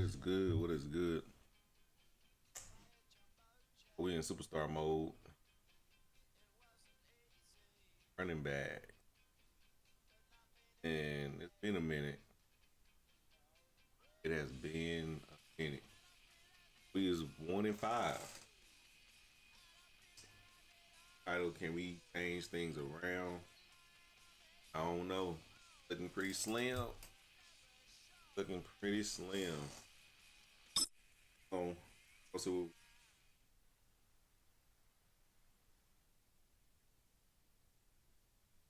is good? What is good? We in superstar mode. Running back. And it's been a minute. It has been a minute. We is 1-5. Title, can we change things around? I don't know. Looking pretty slim. Looking pretty slim. So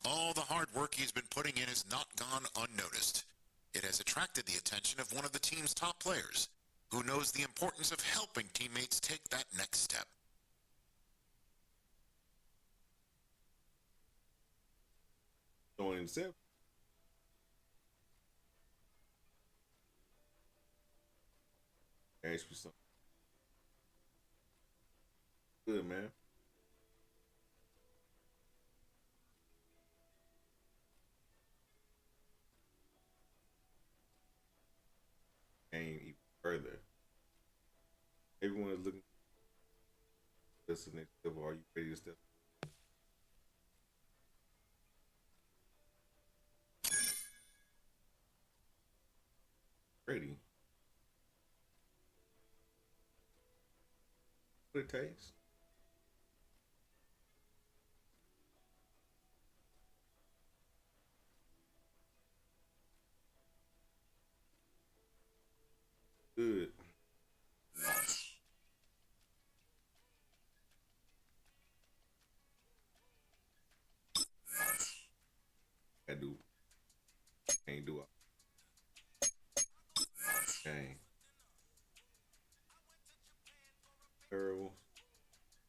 All the hard work he's been putting in has not gone unnoticed. It has attracted the attention of one of the team's top players, who knows the importance of helping teammates take that next step. going in seven. Ask you something. Good, man. And even further. Everyone is looking. That's the next level. Are you ready to step? Ready. What it takes. Good. I do. Can't do it. Dang. Terrible.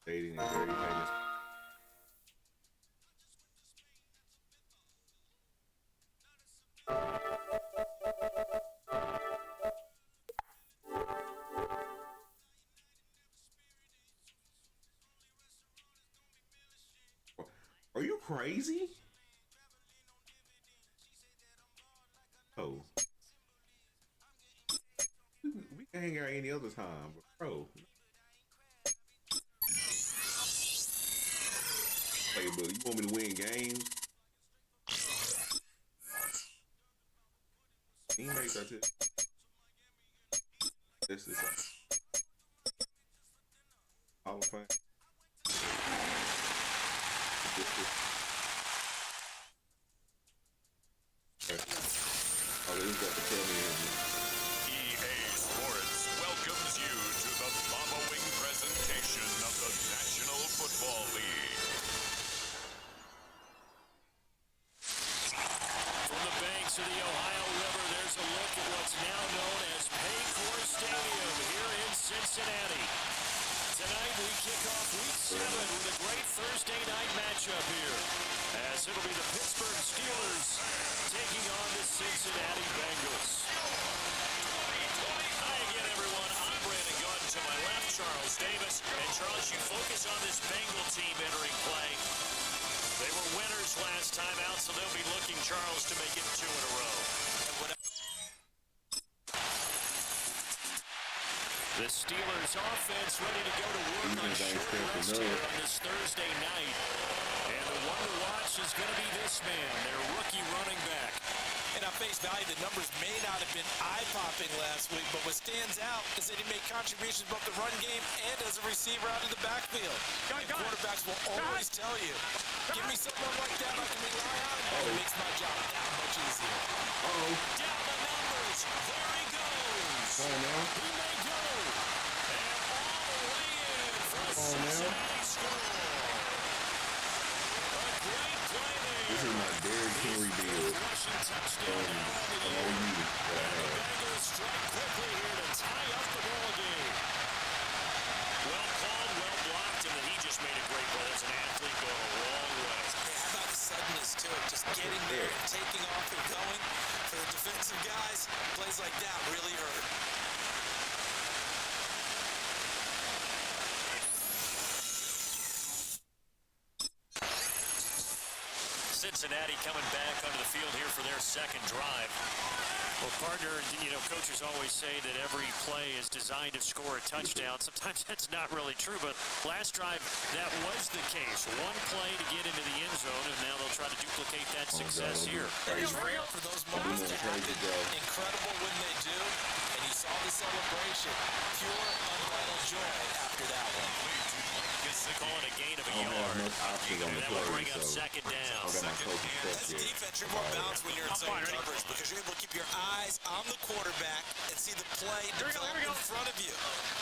Dating and very famous. Are you crazy? Oh. We can hang out any other time, but bro. Hey, but you want me to win games? Teammates, I tell. This is a Hall of Fame. Oh, he's got to tell me. EA Sports welcomes you to the following presentation of the National Football League. From the banks of the Ohio River, there's a look at what's now known as Paycor Stadium here in Cincinnati. Tonight we kick off Week 7 with a great Thursday night matchup here, as it'll be the Pittsburgh Steelers taking on the Cincinnati Bengals. Hi again, everyone. I'm Brandon Gunn. To my left, Charles Davis. And Charles, you focus on this Bengal team entering play. They were winners last time out, so they'll be looking, Charles, to make it 2 in a row. The Steelers offense ready to go to work on short rest here on this Thursday night. And the one to watch is going to be this man, their rookie running back. And on face value, the numbers may not have been eye-popping last week, but what stands out is that he made contributions both the run game and as a receiver out of the backfield. And quarterbacks will always tell you, give me someone like that I can rely on, and it makes my job that much easier. Down the numbers. There he goes. He may go. And all the way in for a Cincinnati score. A great play there. This is my Derrick Henry deal. Rushing touchdown now on the year. And the Bengals strike quickly here to tie up the ball game. Well called, well blocked, and then he just made a great play. That's an athlete going a long way. Hey, how about the suddenness to it? Just getting there and taking off and going. For the defensive guys, plays like that really hurt. Cincinnati coming back onto the field here for their second drive. Well, partner, you know, coaches always say that every play is designed to score a touchdown. Sometimes that's not really true, but last drive, that was the case. One play to get into the end zone, and now they'll try to duplicate that success here. It is rare for those moments to happen. Incredible when they do, and you saw the celebration. Pure, unbridled joy after that one. Calling a gain of a yard. That will bring up second down. As a defense, you're more balanced when you're in zone coverage because you're able to keep your eyes on the quarterback and see the play develop in front of you.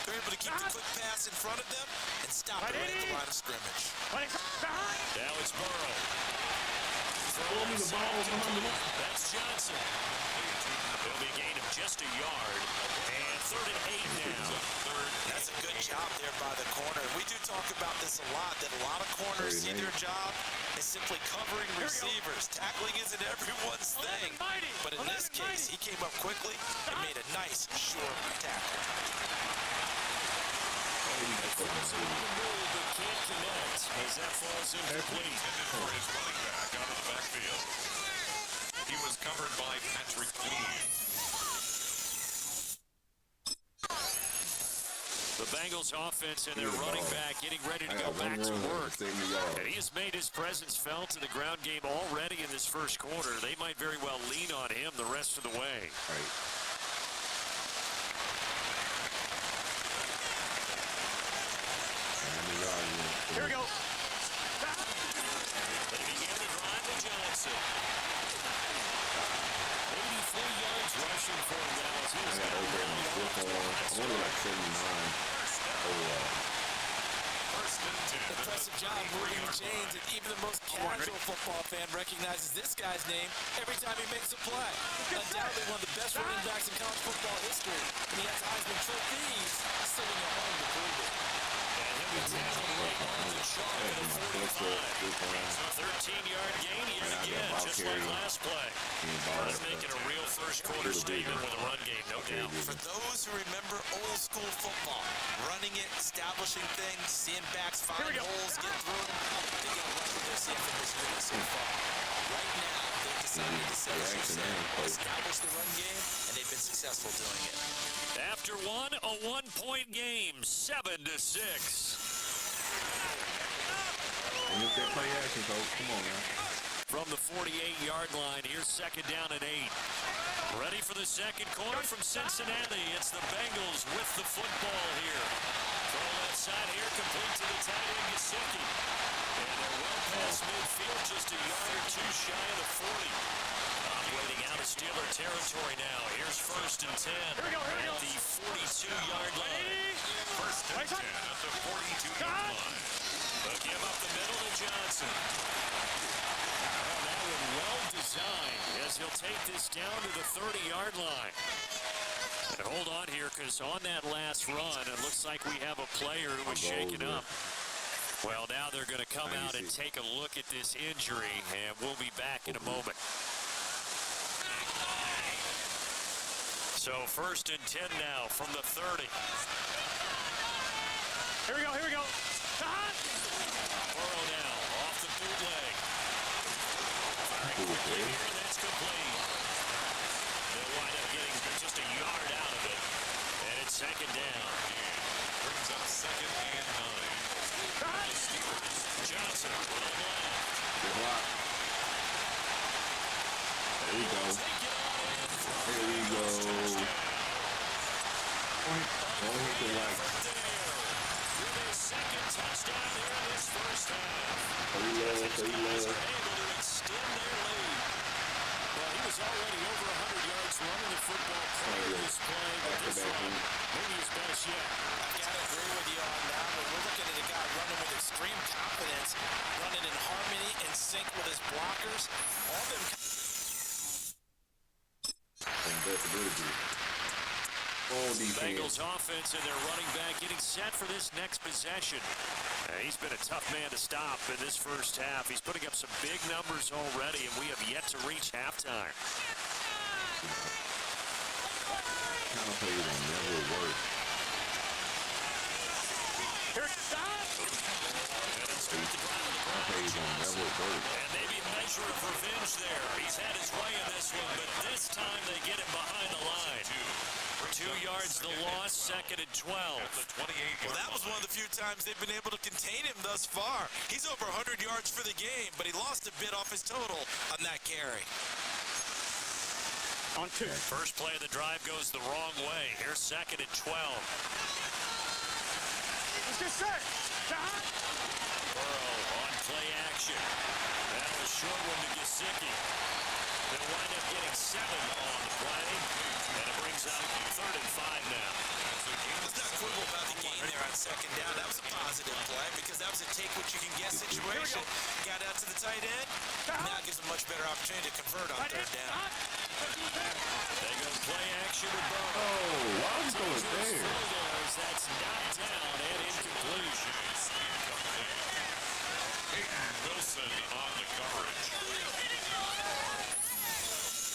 They're able to keep the quick pass in front of them and stop it right at the line of scrimmage. Now it's Burrow. That's Johnson. It'll be a gain of just a yard. And 3rd and 8 now. That's a good job there by the corner. We do talk about this a lot, that a lot of corners see their job is simply covering receivers. Tackling isn't everyone's thing. But in this case, he came up quickly and made a nice, short tackle. But can't connect as that falls incomplete. For his running back out of the backfield. He was covered by Patrick Queen. The Bengals offense and their running back getting ready to go back to work. And he has made his presence felt in the ground game already in this first quarter. They might very well lean on him the rest of the way. Right. Here we go. But he began the drive to Johnson. 84 yards rushing for him now as he was only like 79 overall. Impressive job moving the chains, and even the most casual football fan recognizes this guy's name every time he makes a play. Undoubtedly one of the best running backs in college football history, and he has Heisman trophies sitting at home to prove it. And he'll be tackled right on the sharp at the 45. 13-yard gain yet again, just like last play. He's making a real first-quarter statement with a run game, no doubt. For those who remember old school football, running it, establishing things, seeing backs find holes, get through them, they get a record they're seeing from this unit so far. Right now, they've decided to say, as you said, establish the run game, and they've been successful doing it. After one, a one-point game, 7-6. And look at play action, coach. Come on now. From the 48-yard line, here's 2nd down and 8. Ready for the second quarter from Cincinnati. It's the Bengals with the football here. Throw left side here, complete to the tight end, Gesicki. And they're well past midfield, just a yard or two shy of the 40. Operating out of Steeler territory now. Here's 1st and 10 at the 42-yard line. 1st and 10 at the 42-yard line. They'll give up the middle to Johnson. Well, that one well designed as he'll take this down to the 30-yard line. And hold on here, because on that last run, it looks like we have a player who was shaken up. Well, now they're going to come out and take a look at this injury, and we'll be back in a moment. So 1st and 10 now from the 30. Here we go. Burrow now off the bootleg. Firing quickly here, and that's complete. They'll wind up getting just a yard out of it. And it's 2nd down. Brings up 2nd and 9. Johnson on the left. Good block. There we go. There we go. Don't hit the right. Second touchdown here in this first half. Play low. Able to extend their lead. Well, he was already over 100 yards running the football prior to this play, but this one, maybe his best yet. I've got to agree with you on that one. We're looking at a guy running with extreme confidence, running in harmony and sync with his blockers. All them. Bengals offense and their running back getting set for this next possession. He's been a tough man to stop in this first half. He's putting up some big numbers already, and we have yet to reach halftime. Kind of play will never work. Here it comes. And it's through the ground. Kind of play will never work. And maybe nice pressure of revenge there. He's had his way in this one, but this time they get him behind the line. 2 yards the loss, 2nd and 12. Well, that was one of the few times they've been able to contain him thus far. He's over 100 yards for the game, but he lost a bit off his total on that carry. On 2. First play of the drive goes the wrong way. Here's 2nd and 12. Let's get set. Burrow on play action. That was a short one to Gesicki. They'll wind up getting 7 on the play, and it brings out 3rd and 5 now. Let's not quibble about the gain there on 2nd down. That was a positive play because that was a take-what-you-can-get situation. Got out to the tight end. Now gives him much better opportunity to convert on 3rd down. They go play action with Burrow. Oh, why was he going there? That's knocked down and incomplete. Peyton Wilson on the coverage.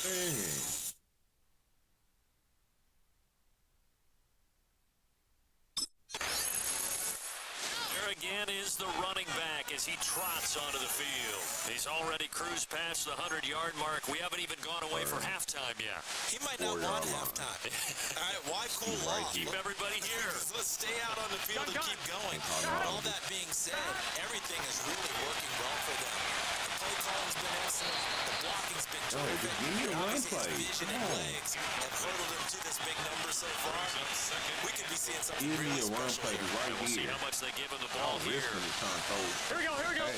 Dang. There again is the running back as he trots onto the field. He's already cruised past the 100-yard mark. We haven't even gone away for halftime yet. He might not want halftime. All right, why cool off? Keep everybody here. Let's stay out on the field and keep going. But all that being said, everything is really working well for them. The play calling's been excellent. The blocking's been terrific. give me a run play. His vision and legs have hurdled him to this big number so far. We could be seeing something Give me really a run special play here. right We'll see here. how much they give him the ball This here. one is trying to throw. Here we go, here we go.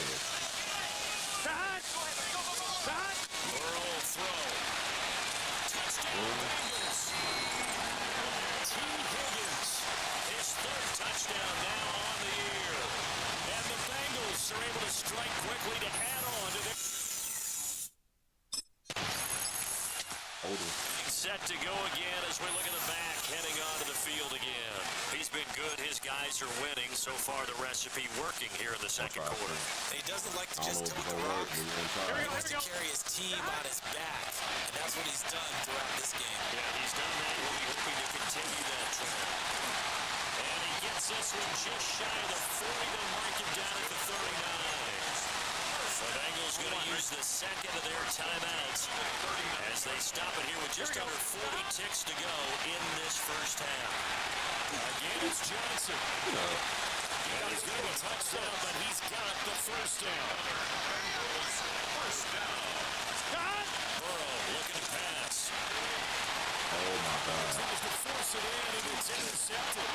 Pass. Burrow will throw. Touchdown Bengals. T. Higgins. His 3rd touchdown now on the year. And the Bengals are able to strike quickly to add on to their... Set to go again as we look at the back, heading onto the field again. He's been good. His guys are winning. So far, the recipe working here in the 2nd quarter. He doesn't like to I just don't know tote if the it's rock. gonna work. He wants to carry his team on his back, and that's what he's done throughout this game. Yeah, he's done that. We'll be hoping to continue that trend. And he gets this one just shy of the 40. They'll mark him down at the 39. The Bengals going to use the 2nd of their timeouts as they stop it here with just under 40 ticks to go in this first half. Again, it's Johnson. And he's going to be a touchdown, but he's got the first down. Burrow looking to pass. Oh my God. Tries to force it in, and it's intercepted.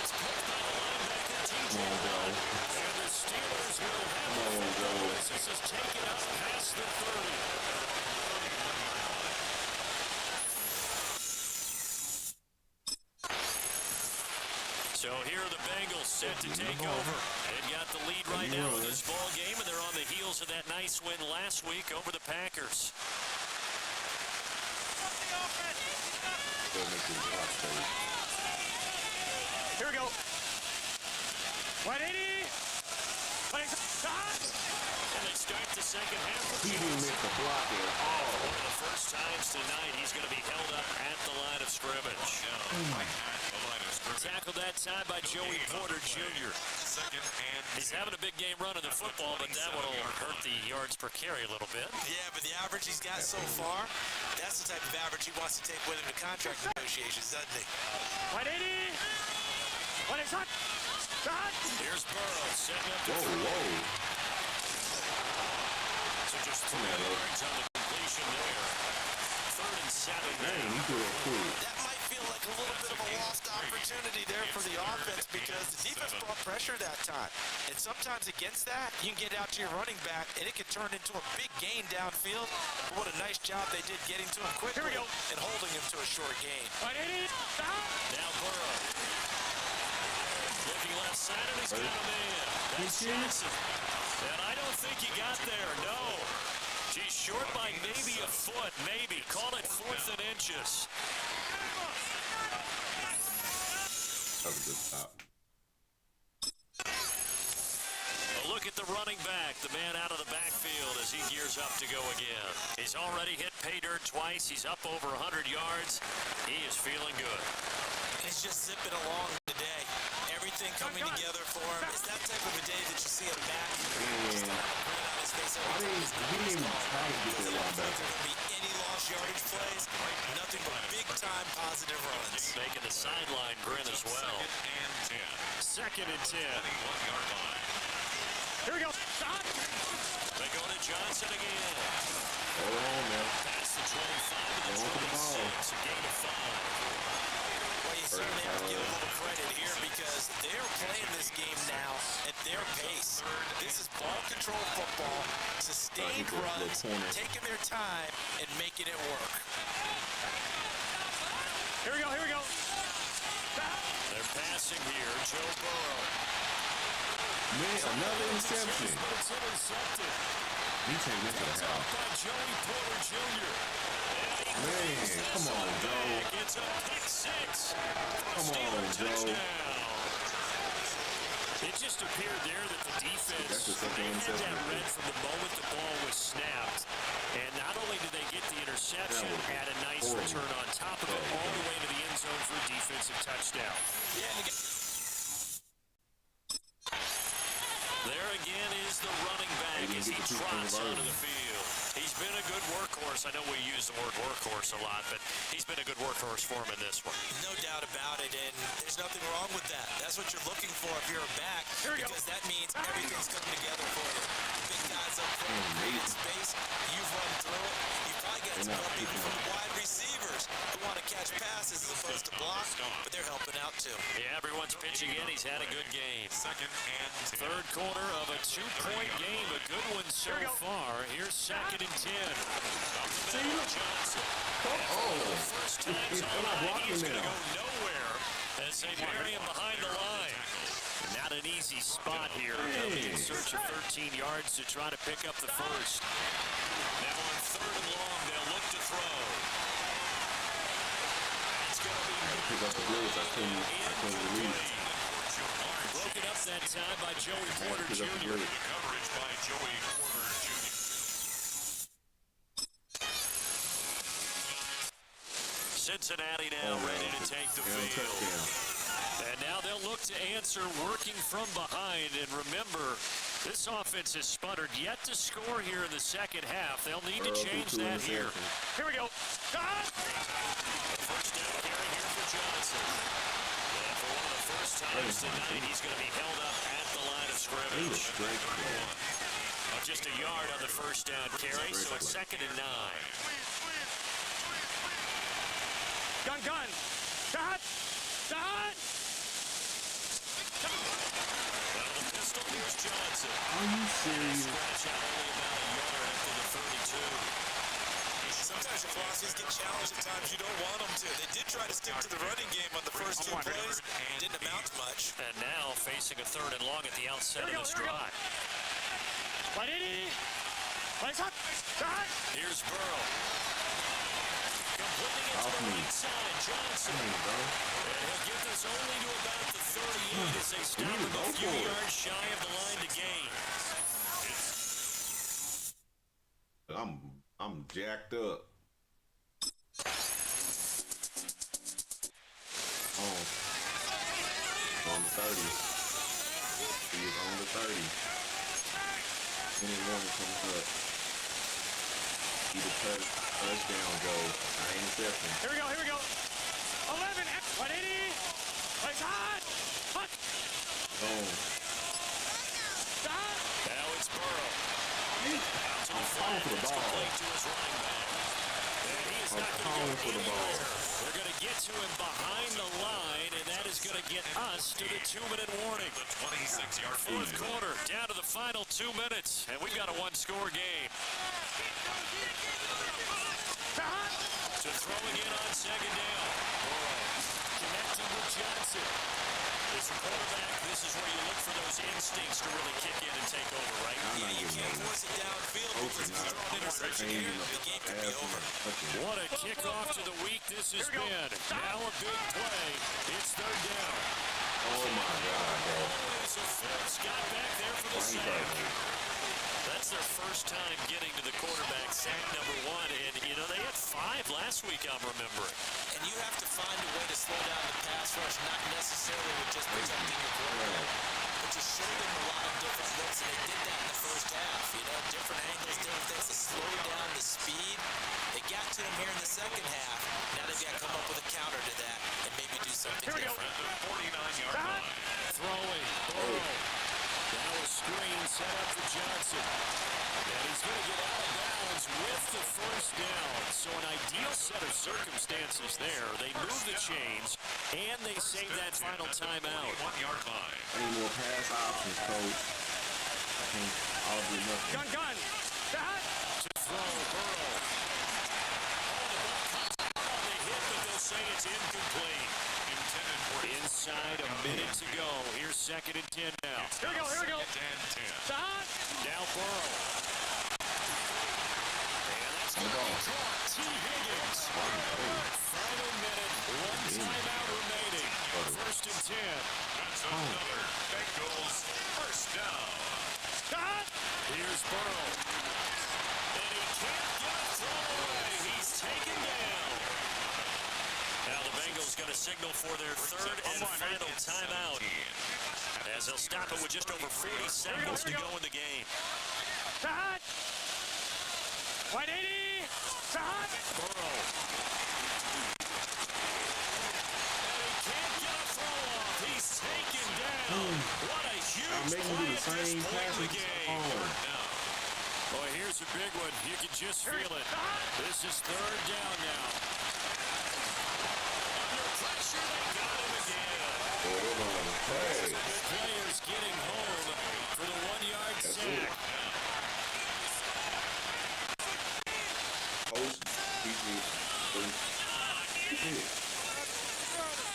It's picked by the linebacker, T.J. Watt. And the Steelers will have the football as this is taken up past the 30. So here are the Bengals set to take over. They've got the lead right now in this ball game, and they're on the heels of that nice win last week over the Packers. Here we go. 180. And they start the second half with He didn't miss the block at all. one of the first times tonight he's going to be held up at the line of scrimmage. Tackled that time by Joey Porter Jr. He's having a big game running the football, but that will hurt the yards per carry a little bit. Yeah, but the average he's got so far, that's the type of average he wants to take with him to contract negotiations, doesn't he? 180. What is hot? Here's Burrow setting up to Whoa, throw. whoa. So just 3 yards on the completion there. 3rd and 7. Dang, he threw it cool. That might feel like a little bit of a lost opportunity there for the offense because the defense brought pressure that time. And sometimes against that, you can get out to your running back, and it can turn into a big gain downfield. But what a nice job they did getting to him quickly and holding him to a short gain. 180. Now Burrow. Looking left side, and he's got a man. That's Johnson. And I don't think he got there, no. He's short by maybe a foot, maybe. Call it 4th and inches. That was a good stop. A look at the running back, the man out of the backfield as he gears up to go again. He's already hit pay dirt twice. He's up over 100 yards. He is feeling good. He's just zipping along today. Everything everything coming together for him. It's that type of a day that you see him back. Just to have a grin on his face every time his number is called. Because I don't think there are going to be any lost yardage plays. Nothing but big-time positive runs. Making the sideline grin as well. Second and 10. Second and 10. 21-yard line. Here we go. Shot. They go to Johnson again. Hold on, man. Past the 25 to the 26. A gain of 5. Well, you certainly have to give a little credit here because they're playing this game now at their pace. This is ball control football, sustained runs, taking their time and making it work. Here we go, here we go. They're passing here, Joe Burrow. Man, another interception. It's intercepted. He taking this to the house. By Joey Porter Jr. Man, come on, Joe. It's a pick six. Come on, Joe. It just appeared there that the defense That's the second had interception. that read from the moment the ball was snapped. And not only did they get the interception, had a nice return on top of it, all the way to the end zone for a defensive touchdown. Yeah, and There again is the running back as he trots onto the field. He's been a good workhorse. I know we use the word workhorse a lot, but he's been a good workhorse for him in this one. no doubt about it, and there's nothing wrong with that. That's what you're looking for if you're a back, because that means everything's coming together for you. Big guys up front, creating space, you've run through it. You've probably got some help even from the wide receivers who want to catch passes as opposed to block, but they're helping out too. Yeah, everyone's pitching in. He's had a good game. Second and 10. Third quarter of a two-point game. A good one so far. Here's second and 10. Johnson. First time He's not blocking he's going to now. go nowhere as they bury him behind the line. Not an easy spot here. They'll be in search of 13 yards to try to pick up the first. Now on third and long, they'll look to throw. It's going to be Pick up the blitz. I couldn't release. broken up that time by Joey Porter Pick up the Jr. blitz. Coverage by Joey Porter Jr. Cincinnati now ready to take the field. And now they'll look to answer working from behind. And remember, this offense has sputtered yet to score here in the second half. They'll need to change that here. Here we go. First down carry here for Johnson. And for one of the first times tonight, he's going to be held up at the line of scrimmage. Just a yard on the first down carry, so it's second and 9. Gun. Shot. Out of the pistol, here's Johnson. Are you serious? Scratch out only about a yard after the 32. Sometimes your velocities get challenged at times you don't want them to. They did try to stick to the running game on the first two plays. Didn't amount to much. And now facing a third and long at the outset of this drive. Here's Burrow. Completing it to the right side. Johnson. And he'll get this only to about the 38 as they stop him a few yards shy of the line to gain. I'm jacked up. On the 30. He is on the 30. 21 comes up. Either touchdown goes. Not interception. Here we go. 11, 180. Plays hot. Boom. Now it's Burrow. I'm calling for the ball. Complete to his running back. And he is not going to go anywhere. They're going to get to him behind the line, and that is going to get us to the 2-minute warning. The 26-yard Fourth quarter, down to the final 2 minutes, and we've got a one-score game. To throw again on second down. Burrow connecting with Johnson. As a quarterback, this is where you look for those instincts to really kick in and take over, right? Yeah, you can't force it downfield because if you throw an interception here, the game could be over. What a kickoff to the week this has been. Now a big play. It's third down. Oh my God, bro. So Phillips got back there for the sack. That's their first time getting to the quarterback, sack number 1. And, you know, they had 5 last week, I'm remembering. and you have to find a way to slow down the pass rush, not necessarily with just protecting your quarterback, but you show them a lot of different looks, and they did that in the first half. You know, different angles, different things to slow down the speed. They got to him here in the second half. Now they've got to come up with a counter to that and maybe do something different. At the 49-yard line. Throwing. Burrow. Now a screen set up for Johnson. And he's going to get out of bounds with the first down. So an ideal set of circumstances there. They move the chains, and they save that final timeout. 1-yard line. I need more pass options, coach. I can't all do nothing. Gun. To throw, Burrow. They hit, but they'll say it's incomplete. Intended for Inside a minute to go. Here's 2nd and 10 now. Here we go. Second and 10. Now Burrow. And that's going to be caught. T. Higgins. Final minute. 1 timeout remaining. 1st and 10. That's another Bengals first down. Here's Burrow. And he can't get a throw away. He's taken down. Now the Bengals going to signal for their 3rd and final timeout, as they'll stop it with just over 40 seconds to go in the game. 180. Burrow. And he can't get a throw off. He's taken down. What a huge play at this point in the game. Boy, here's a big one. You can just feel it. This is 3rd down now. Under pressure, they got him again. The players getting home for the 1-yard sack.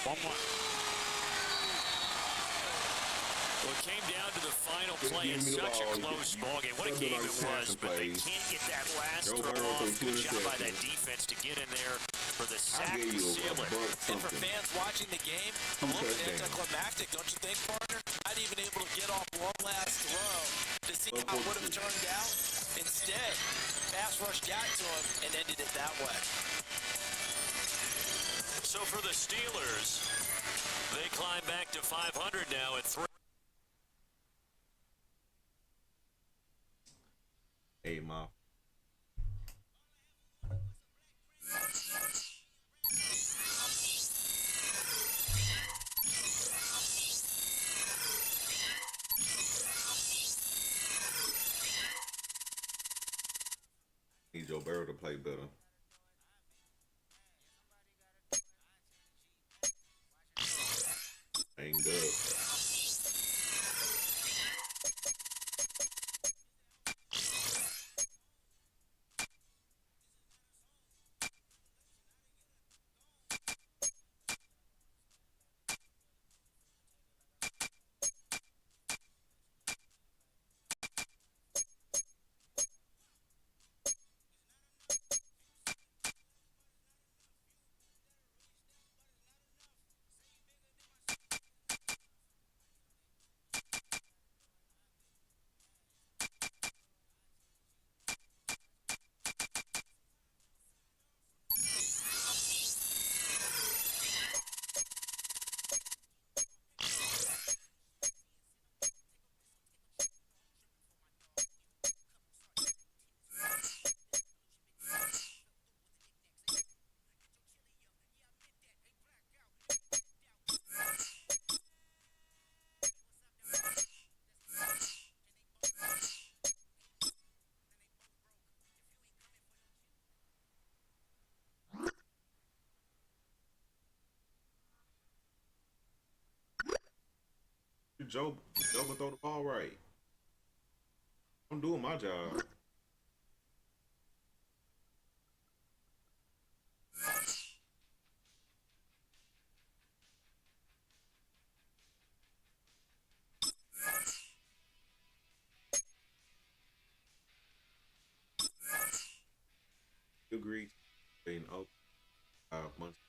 One more. Well, it came down to the final play in such a close ballgame. What a game it was, but they can't get that last throw off. Good job by that defense to get in there for the sack to seal it. And for fans watching the game, a little bit anticlimactic, don't you think, partner? Not even able to get off one last throw to see how it would have turned out. Instead, pass rush got to him and ended it that way. So for the Steelers, they climb back to 500 now at 3. Hey, Ma. Need Joe Burrow to play better. Hanged up. Joe will throw the ball right. I'm doing my job. Agreed. In 5 months.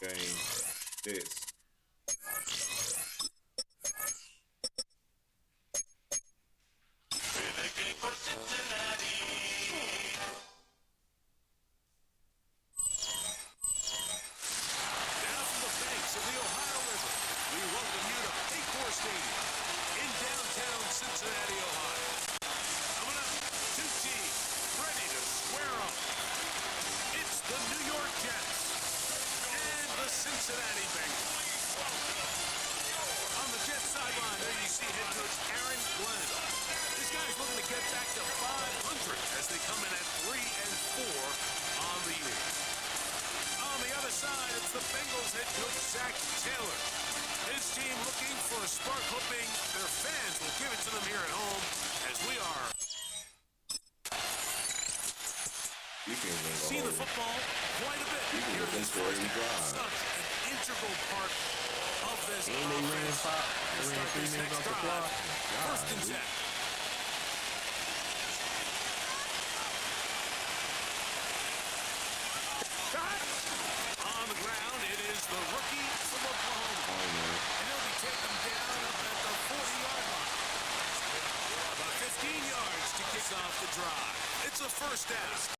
game. This. Now from the banks of the Ohio River, we welcome you to Paycor Stadium in downtown Cincinnati, Ohio. Coming up, two teams ready to square up. It's the New York Jets and the Cincinnati Bengals. On the Jets sideline, there you see head coach Aaron Glenn. This guy's looking to get back to 500 as they come in at 3-4 on the year. On the other side, it's the Bengals head coach Zach Taylor. His team looking for a spark, hoping their fans will give it to them here at home, as we are seeing the football quite a bit here in this first half. Such an integral part of this offense. To start this next drive, first and 10. On the ground, it is the rookie from Oklahoma. And he'll be taken down up at the 40-yard line. About 15 yards to kick off the drive. It's a first down.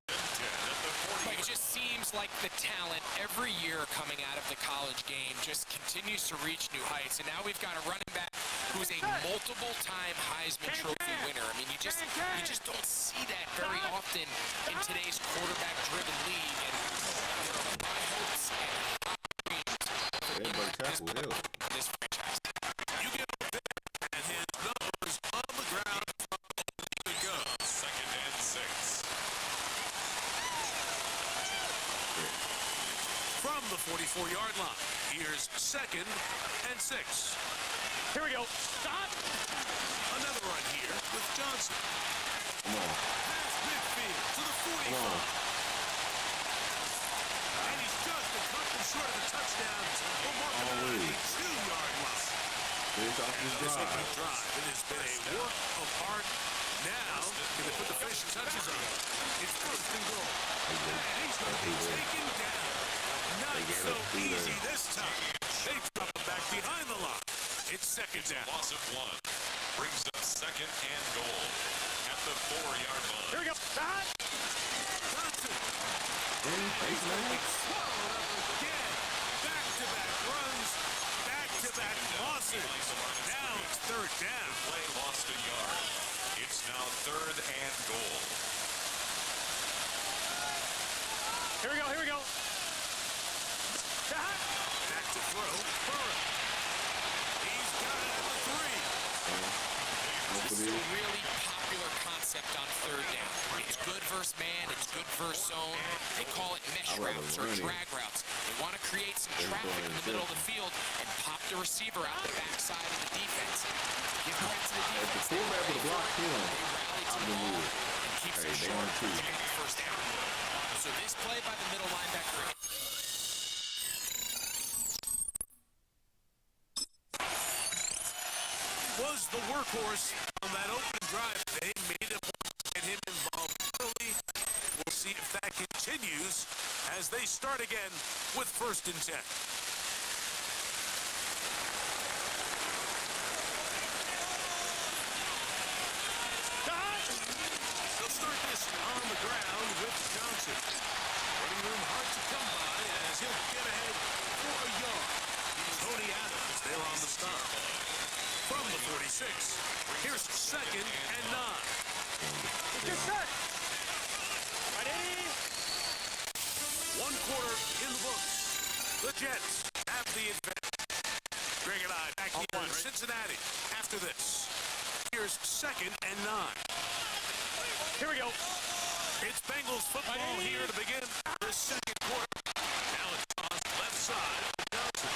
Like, it just seems like the talent every year coming out of the college game just continues to reach new heights. And now we've got a running back who's a multiple-time Heisman Trophy winner. I mean, you just don't see that very often in today's quarterback-driven league. And my hopes and this franchise. You get there, and his numbers on the ground. Here we go. Second and 6. From the 44-yard line, here's second and 6. Here we go. Stop. Another run here with Johnson. Come on. Pass midfield to the 45. Come on. And he's just a couple short of a touchdown. We'll mark him out at the 2-yard line. Finish off this This drive. opening drive, it has been a work of art. Now, can they put the finishing touches on it? It's first and goal. And he's going to be taken down. Not so easy this time. They drop him back behind the line. It's second down. Loss of 1 brings up second and goal at the 4-yard line. Here we go. Johnson. Face man. Swallowed up again. Back-to-back runs. Back-to-back losses. Now it's third down. Play lost a yard. It's now third and goal. Here we go. Here we go. Back to throw. Burrow. He's got it at the 3. This is a really popular concept on third down. It's good versus man, it's good versus zone. They call it mesh routes or drag routes. They want to create some traffic in the middle of the field and pop the receiver out the backside of the defense. Give credit to the defense. If the fullback would have blocked him, They rally to the ball and keeps it short to get the first down. So this play by the middle linebacker was the workhorse on that open drive. They made him get him involved early. We'll see if that continues as they start again with first and 10. They'll start this on the ground with Johnson. Running room hard to come by as he'll get ahead for a yard. Tony Adams there on the stop. From the 46, here's second and 9. Get set. Ready? 1 quarter in the books. The Jets have the advantage. Greg and I back here in Cincinnati after this. Here's second and 9. Here we go. It's Bengals football here to begin the second quarter. Now it's on left side. Johnson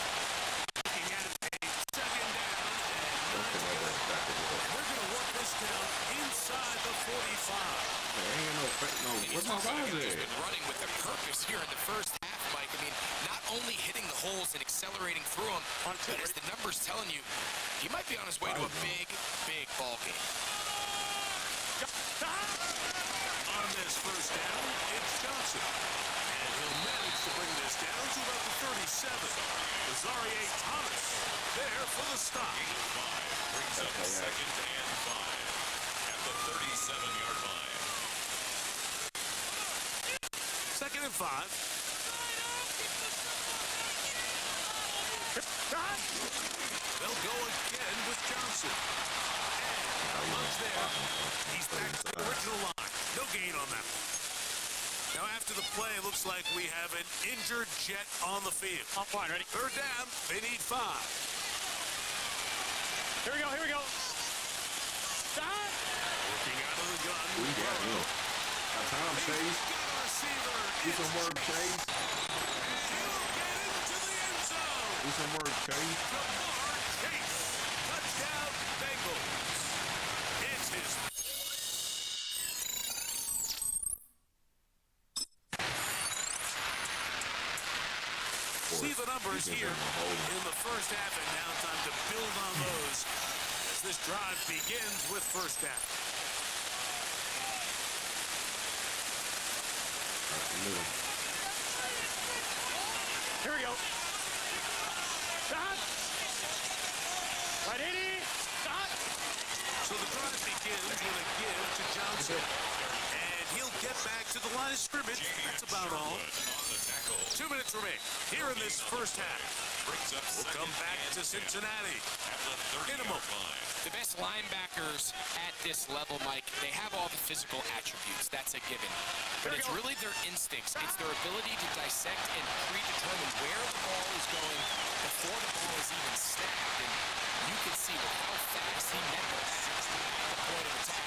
looking at a second down. We're going to work this down inside the 45. What's my ball He's been running with a purpose here in the first half, Mike. I mean, not only hitting the holes and accelerating through them, but as the numbers telling you, he might be on his way to a big, big ball game. On this first down, it's Johnson. And he'll manage to bring this down to about the 37. Rosario Thomas there for the stop. Brings up second and 5 at the 37-yard line. Second and 5. They'll go again with Johnson. And lunch there. He's back to the original line. No gain on that one. Now after the play, it looks like we have an injured Jet on the field. Off line, ready? Third down, they need 5. Here we go, here we go. Stop! Looking out of the gun. We got him. Got time, Chase. Got a receiver. Do some work, Chase. He'll get into the end zone. Do some work, Chase. Jamar Chase. Touchdown, Bengals. It's his. See the numbers here in the first half, and now time to build on those as this drive begins with first down. Here we go. Stop! Right in it. Stop! So the drive begins with a give to Johnson. And he'll get back to the line of scrimmage. That's about all. 2 minutes remain here in this first half. We'll come back to Cincinnati. Minimum. The best linebackers at this level, Mike, they have all the physical attributes. That's a given. But it's really their instincts. It's their ability to dissect and predetermine where the ball is going before the ball is even snapped. And you can see with how fast he met the point of attack.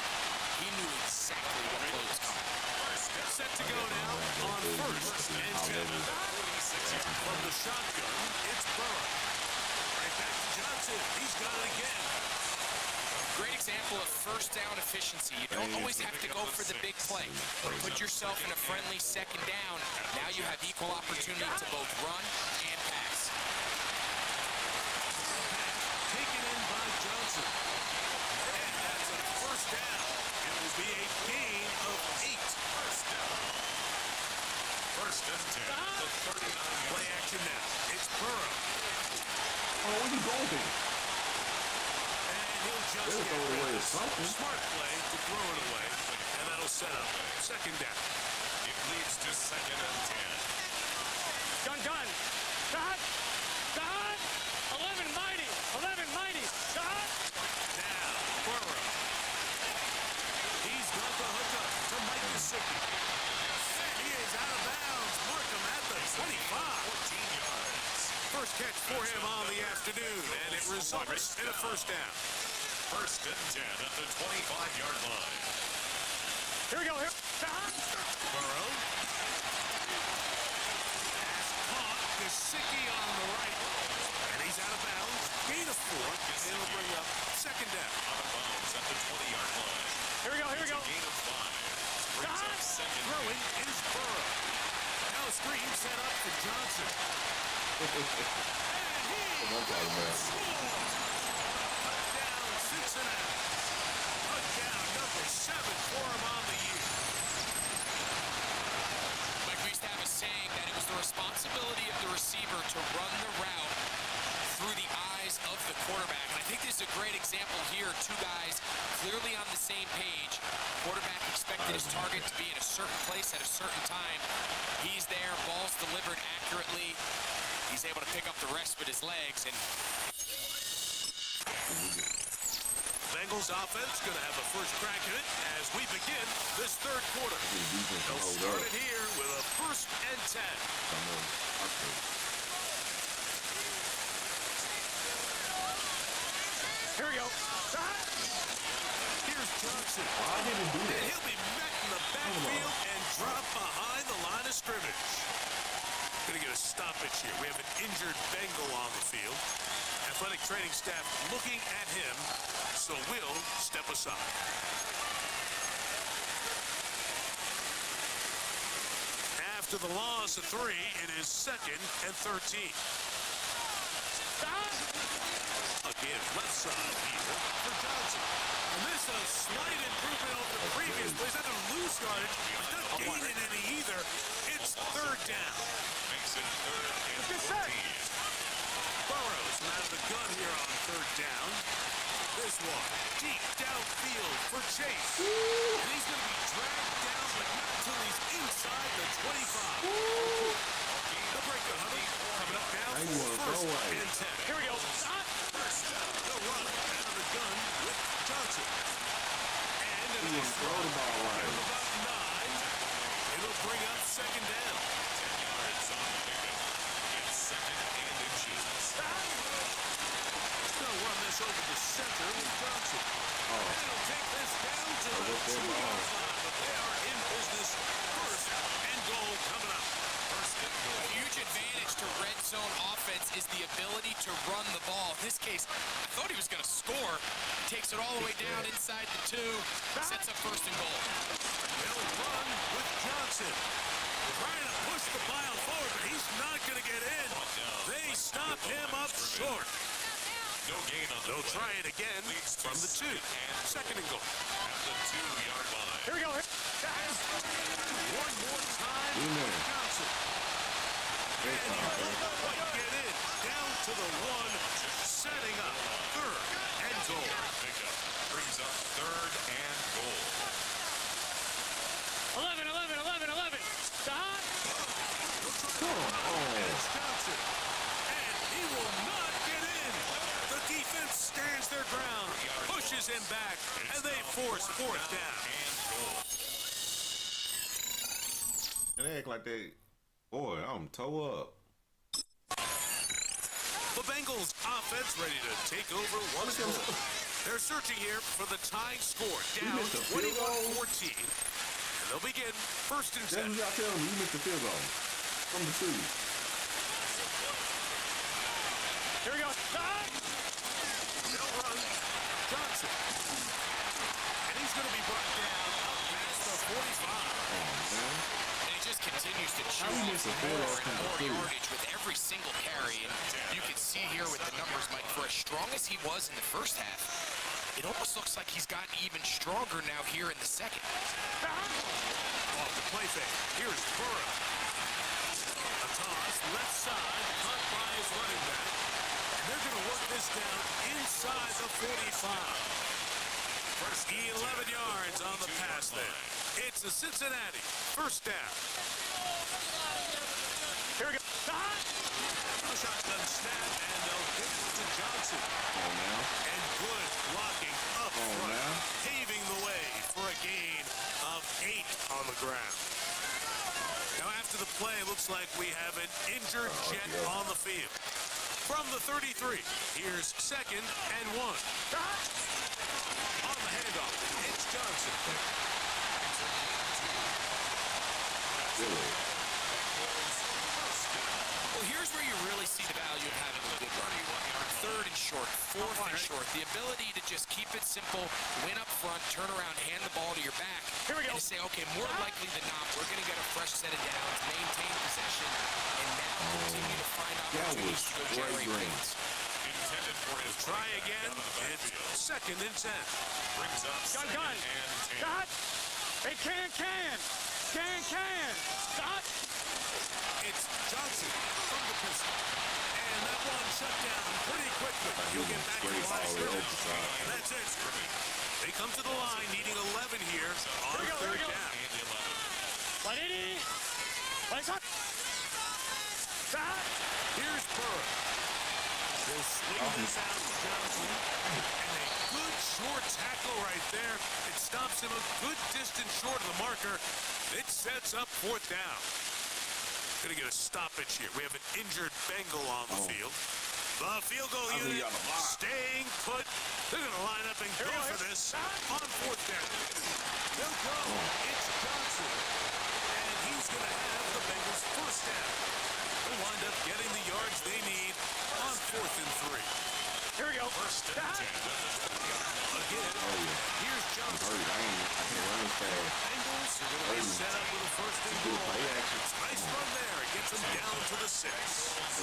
He knew exactly what play was coming. Set to go now on first and 10. From the shotgun, it's Burrow. Right back to Johnson. He's got it again. Great example of first down efficiency. You don't always have to go for the big play. Put yourself in a friendly second down. Now you have equal opportunity to both run and pass. Taken in by Johnson. And that's a first down. It will be a gain of 8. First and 10. The 39-yard Play action now. It's Burrow. Oh, where you going? And he'll just They'll get throw it away rid or of something. smart play to throw it away. And that'll set up second down. It leads to second and 10. Gun. Stop! Stop! 11 mighty! 11 mighty! Stop! Now, Burrow. He's got the hookup to Mike Gesicki. He is out of bounds. Markham at the 25. 14 yards. First catch for him on the afternoon, and it results in a first down. First and 10 at the 25-yard line. Here we go. Here. Stop! Burrow. Pass caught. Gesicki on the right. And he's out of bounds. Gain of 4. And it'll bring up second down. Out of bounds at the 20-yard line. Here we go. Here we go. Gain of 5. Brings up second. Throwing is Burrow. Now a screen set up for Johnson. And he scores. Touchdown, Cincinnati. Touchdown number 7 for him on the year. Mike, we used to have a saying that it was the responsibility of the receiver to run the route through the eyes of the quarterback. And I think this is a great example here. Two guys clearly on the same page. Quarterback expected his target to be in a certain place at a certain time. He's there, ball's delivered accurately. He's able to pick up the rest with his legs. And Bengals offense going to have a first crack at it as we begin this third quarter. They'll start it here with a first and 10. Here we go. Stop! Here's Johnson. Why did he do And that? he'll be met in the backfield and dropped behind the line of scrimmage. Going to get a stoppage here. We have an injured Bengal on the field. Athletic training staff looking at him, so we'll step aside. After the loss of 3, it is second and 13. Stop! Again, left side here for Johnson. And this is a slight improvement over the previous plays. Not a loose yardage, but not gaining any either. It's third down. run here on third down. This one, deep downfield for Chase. And he's going to be dragged down, but not until he's inside the 25. The break the huddle. Coming up now for first and 10. Here we go. The run out of the gun with Johnson. And a nice throw the ball right. About 9. It'll bring up second down. 10 yards on the pivot. It's second and inches. They'll run this over the center with Johnson. And it'll take this down to the 2-yard line. But they are in business. First and goal coming up. First and goal. A huge advantage to red zone offense is the ability to run the ball. In this case, I thought he was going to score. Takes it all the way down inside the 2. Sets up first and goal. They'll run with Johnson. Trying to push the pile forward, but he's not going to get in. They stop him up short. No gain on the They'll play. try it again from the 2. Second and goal. At the 2-yard line. Here we go. One more time. Johnson. And he won't quite get in. Down to the 1. Setting up third and goal. Pickup brings up third and goal. 11. Stop. It's Johnson. And he will not get in. The defense stands their ground, pushes him back, and they force fourth down. And goal. And they act like they, boy, I'm toe up. The Bengals offense ready to take over once more. They're searching here for the tying score, down 21-14. And they'll begin first and That's 10. what y'all tell me. You missed the field goal from the 2. Here we go. Stop. They'll run Johnson. And he's going to be brought down up past the 45. And he just continues to chew How he off missed a field goal more from and the more 2? yardage with every single carry. And you can see here with the numbers, Mike, for as strong as he was in the first half, it almost looks like he's gotten even stronger now here in the second. Off the play fake. Here's Burrow. A toss, left side, caught by his running back. And they're going to work this down inside the 45. First 11 yards on the pass there. It's a Cincinnati first down. Here we go. A shotgun snap, and they'll give it to Johnson. And good blocking up front, paving the way for a gain of 8 on the ground. Now after the play, it looks like we have an injured Jet on the field. From the 33, here's second and 1. On the handoff, it's Johnson. Well, here's where you really see the value of having a good running one. Third and short, fourth and short. The ability to just keep it simple, win up front, turn around, hand the ball to your back. Here we go. And say, okay, more likely than not, we're going to get a fresh set of downs, maintain possession, and now continue to find opportunities to go generate wins. Intended for his Try again. It's second and 10. brings up second Gun. and 10. Stop. Hey, can. Stop. It's Johnson from the pistol. And that one shut down pretty quickly. He'll get back to the line. That's it. They come to the line needing 11 here on third down. And 11. Place up. Stop. Here's Burrow. They'll swing this out to Johnson. And a good short tackle right there. It stops him a good distance short of the marker. It sets up fourth down. Gonna get a stoppage here. We have an injured Bengal on the field. The field goal unit staying put. They're gonna line up and go for this on fourth down. They'll go. It's Johnson. And he's gonna have the Bengals first down. They'll wind up getting the yards they need on fourth and 3. Here we go. First and 10. Again, here's Johnson. Bengals are going to be set up with a first and goal. Nice run there. It gets them down to the 6.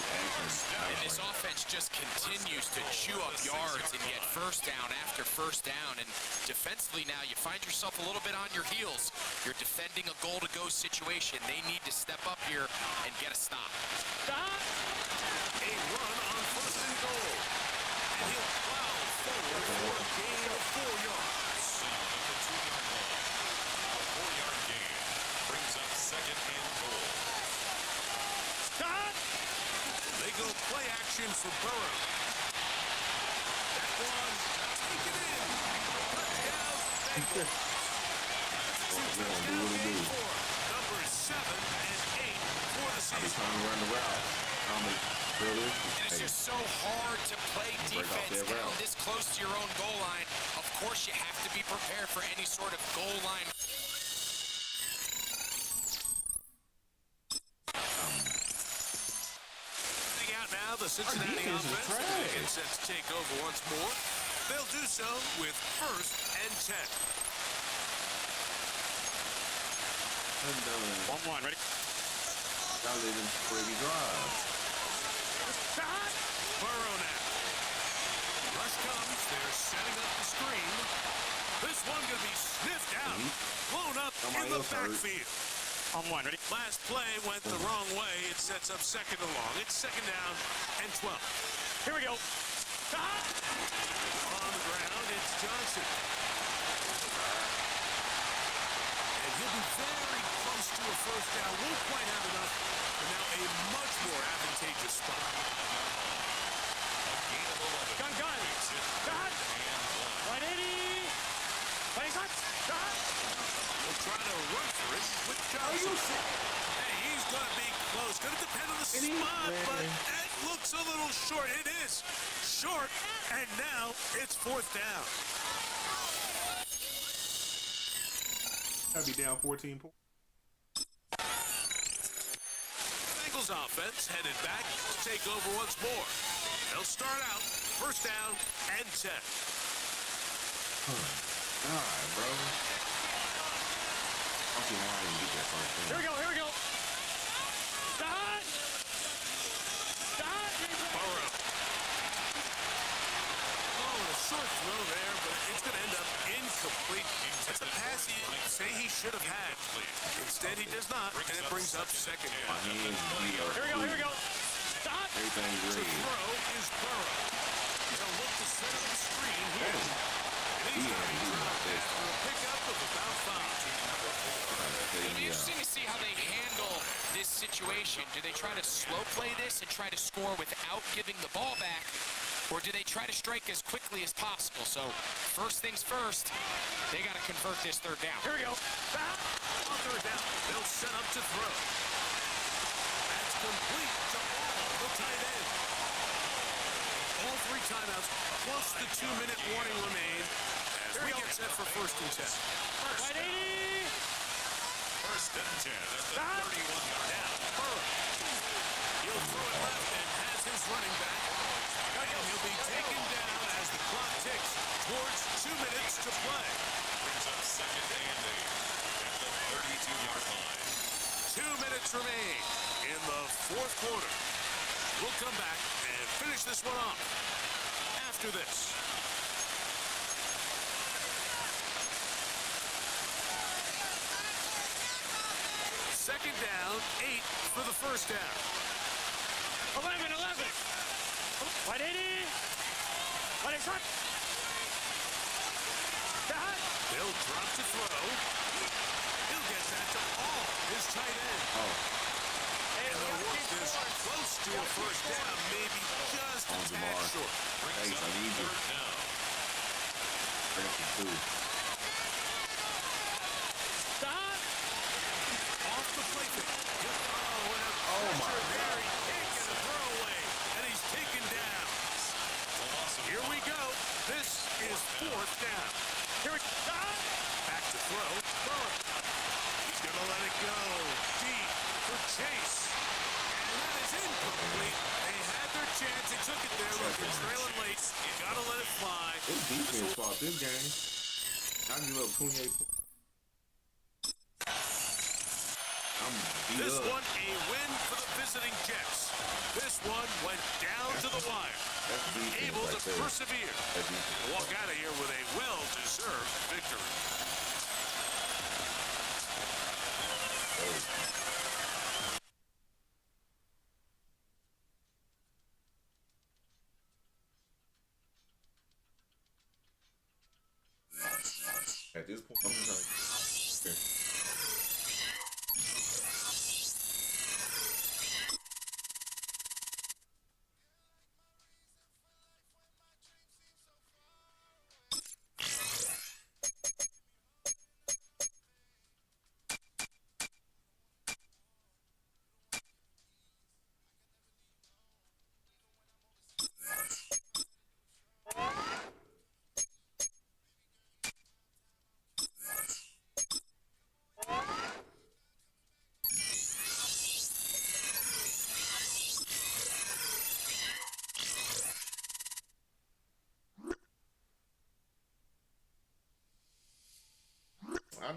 And this offense just continues to chew up yards and get first down after first down. And defensively now, you find yourself a little bit on your heels. You're defending a goal-to-go situation. They need to step up here and get a stop. Stop. A run on first and goal. Burrow. That one taken in. Touchdown, Bengals. Two-touchdown game for numbers 7 and 8 for the I be season. trying to run the route. Really? And it's just so hard to play Break off defense that down route. this close to your own goal line. Of course, you have to be prepared for any sort of goal line. Out now, the Cincinnati defense is offense trash. is set to take over once more. They'll do so with 1st and 10. Undone. 1-1, ready? Y'all living pretty drive. Burrow now. Rush comes. They're setting up the screen. This one going to be sniffed out. Blown up in the backfield. On 1, ready? Last play went the wrong way. It sets up 2nd and long. It's 2nd down and 12. Here we go. On the ground, it's Johnson. And he'll be very close to a 1st down. Won't quite have enough, but now a much more advantageous spot. Gun. Gun. 180. 20 gun. He'll try to run for it with Johnson. Hey, he's going to be close. Going to depend on the spot, but that looks a little short. It is short, and now it's 4th down. Gotta be down 14 points. Bengals offense headed back to take over once more. They'll start out 1st down and 10. God, bro. I don't see how I didn't get that first Here down. we go. Gun. Burrow. Oh, a short throw there, but it's going to end up incomplete. It's a pass he say he should have had. Instead, he does not, and it brings up 2nd My down. hands be Here we go. Stop. Everything's To red. throw is Burrow. They'll look to set up the screen here. And he's going to be dropped after a pickup of about 5. It'll be interesting to see how they handle this situation. Do they try to slow play this and try to score without giving the ball back? Or do they try to strike as quickly as possible? So, first things first, they got to convert this 3rd down. Here we go. On 3rd down, they'll set up to throw. That's complete to all the tight end. All 3 timeouts, plus the 2-minute warning remain as we get set for 1st and 10. 180. 1st and 10 at the 31-yard Now, Burrow. He'll throw it left and has his running back. And he'll be taken down as the clock ticks towards 2 minutes to play. brings up 2nd and 8 at the 32-yard line. 2 minutes remain in the 4th quarter. We'll come back and finish this one off after this. Second down, 8 for the 1st down. 11. 180. 20 shot. Gun. They'll drop to throw. He'll get that to all his tight end. And the work is close to a 1st down, maybe just a tad short. Hey, I need you. 3rd down. Press the 2. Stop. Off the play fake. Oh my God. Kick and a throwaway, and he's taken down. Here we go. This is 4th down. Here we go. Back to throw. Burrow. He's going to let it go. Deep for Chase. And that is incomplete. They had their chance. They took it there. Look, they're trailing late. You got to let it fly. This defense fought this game. I give up 28 points. I'm beat This up. one a win for the visiting Jets. This one went down to the wire. That's defense Able to right there. persevere. That's defense. Walk out of here with a well-deserved victory. At this point, I'm trying to...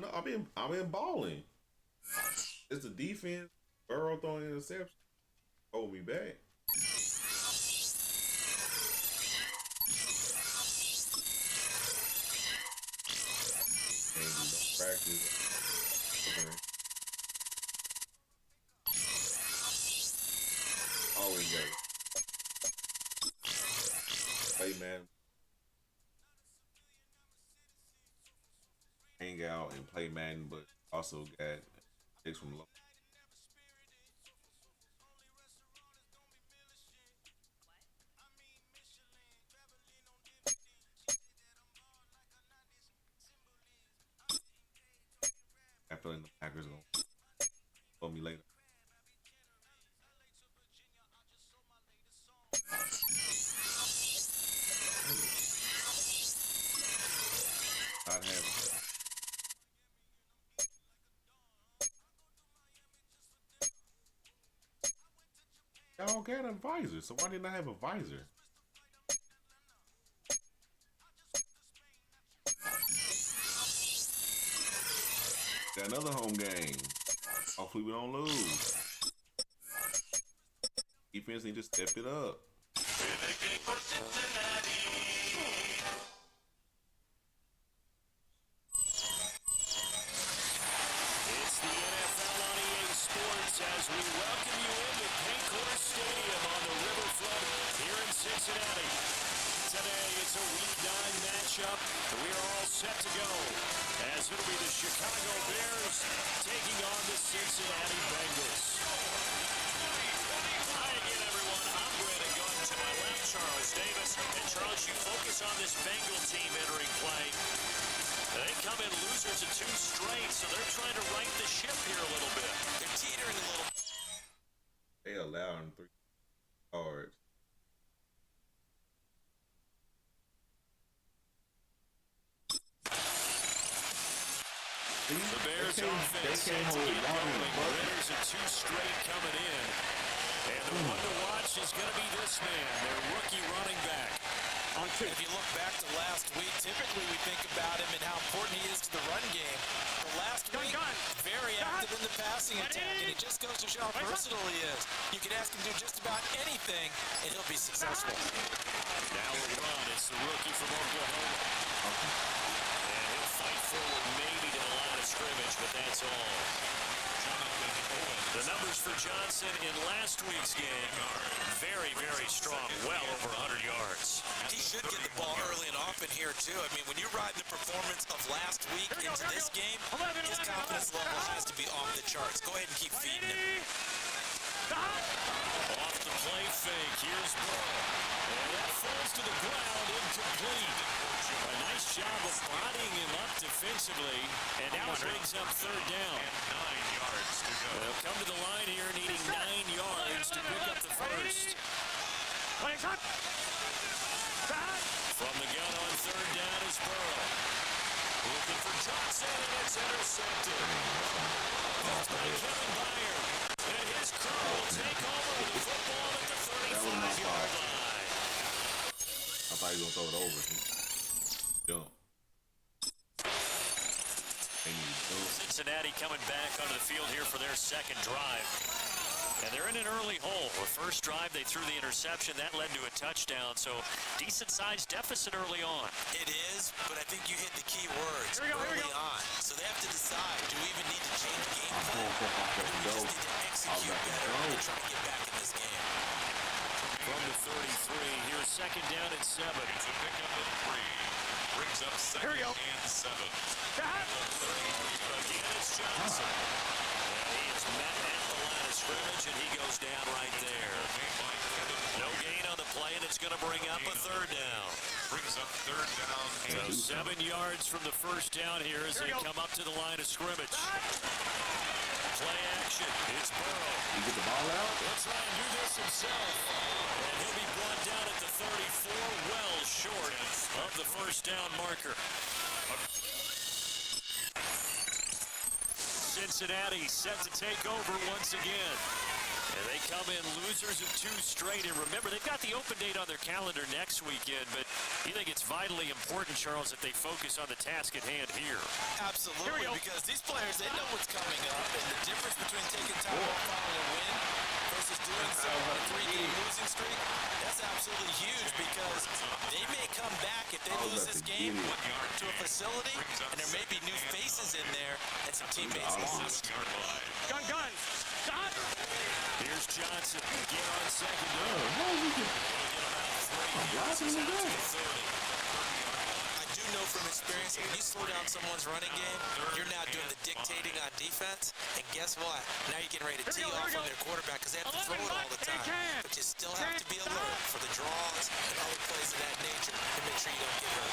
know. I've been balling. It's the defense. Burrow throwing interception. Hold me back. Can't do no practice. Okay. Always got it. Play man. Hang out and play Madden, but also got takes from low. I feel like the Packers are gonna pull me later. Not having. Y'all got a visor, so why didn't I have a visor? Got another home game. Hopefully we don't lose. Defense need to step it up. It's the NFL on EA Sports as we welcome you into Paycor Stadium on the riverfront here in Cincinnati. Today it's a Week 9 matchup. We are all set to go as it'll be the Chicago Bears taking on the Cincinnati Bengals. Hi again, everyone. I'm Brandon Gunn. To my left, Charles Davis. And Charles, you focus on this Bengal team entering play. They come in losers of 2 straight, so they're trying to right the ship here a little bit. They're teetering a little. They allowing 3 yards. The Bears offense set to get going. Winners of 2 straight coming in. And the one to watch is going to be this man, their rookie running back. If you look back to last week, typically we think about him and how important he is to the run game. But last week, very active in the passing attack, and it just goes to show how versatile he is. You can ask him to do just about anything, and he'll be successful. Now a run. It's the rookie from Oklahoma. And he'll fight forward maybe to the line of scrimmage, but that's all. The numbers for Johnson in last week's game, very, very strong, well over 100 yards. He should get the ball early and often here, too. I mean, when you ride the performance of last week into this game, his confidence level has to be off the charts. Go ahead and keep feeding him. Off the play fake, here's Burrow. And that falls to the ground, incomplete. A nice job of bodying him up defensively, and now it brings up 3rd down. 9 yards to go. They'll come to the line here needing 9 yards to pick up the first. From the gun on 3rd down is Burrow. Looking for Johnson, and it's intercepted. That's by Kevin Byard. And his crew will take over with the football at the 35-yard line. I thought he was gonna throw it over. Jump. Cincinnati coming back onto the field here for their 2nd drive. And they're in an early hole. The first drive, they threw the interception. That led to a touchdown, so decent-sized deficit early on. It is, but I think you hit the key words early on. So they have to decide, do we even need to change game plan? Or do we just need to execute better and try to get back in this game? From the 33, here's 2nd down and 7. It's a pickup of 3. Brings up 2nd and 7. Again, it's Johnson. And he is met at the line of scrimmage, and he goes down right there. No gain on the play, and it's going to bring up a 3rd down. Brings up 3rd down. So 7 yards from the first down here as they come up to the line of scrimmage. Play action. It's Burrow. You get the ball out? He'll try and do this himself. And he'll be brought down at the 34, well short of the first down marker. Cincinnati set to take over once again. And they come in losers of 2 straight. And remember, they've got the open date on their calendar next weekend, but you think it's vitally important, Charles, that they focus on the task at hand here. Absolutely, because these players, they know what's coming up, and the difference between taking time off following a win versus doing so on a 3-game losing streak, that's absolutely huge because they may come back if they lose this game to a facility, and there may be new faces in there and some teammates lost. Gun, gun. Stop. Here's Johnson again on second down. I do know from experience that when you slow down someone's running game, you're now doing the dictating on defense, and guess what? Now you're getting ready to tee off on their quarterback because they have to throw it all the time. But you still have to be alert for the draws and other plays of that nature to make sure you don't get hurt.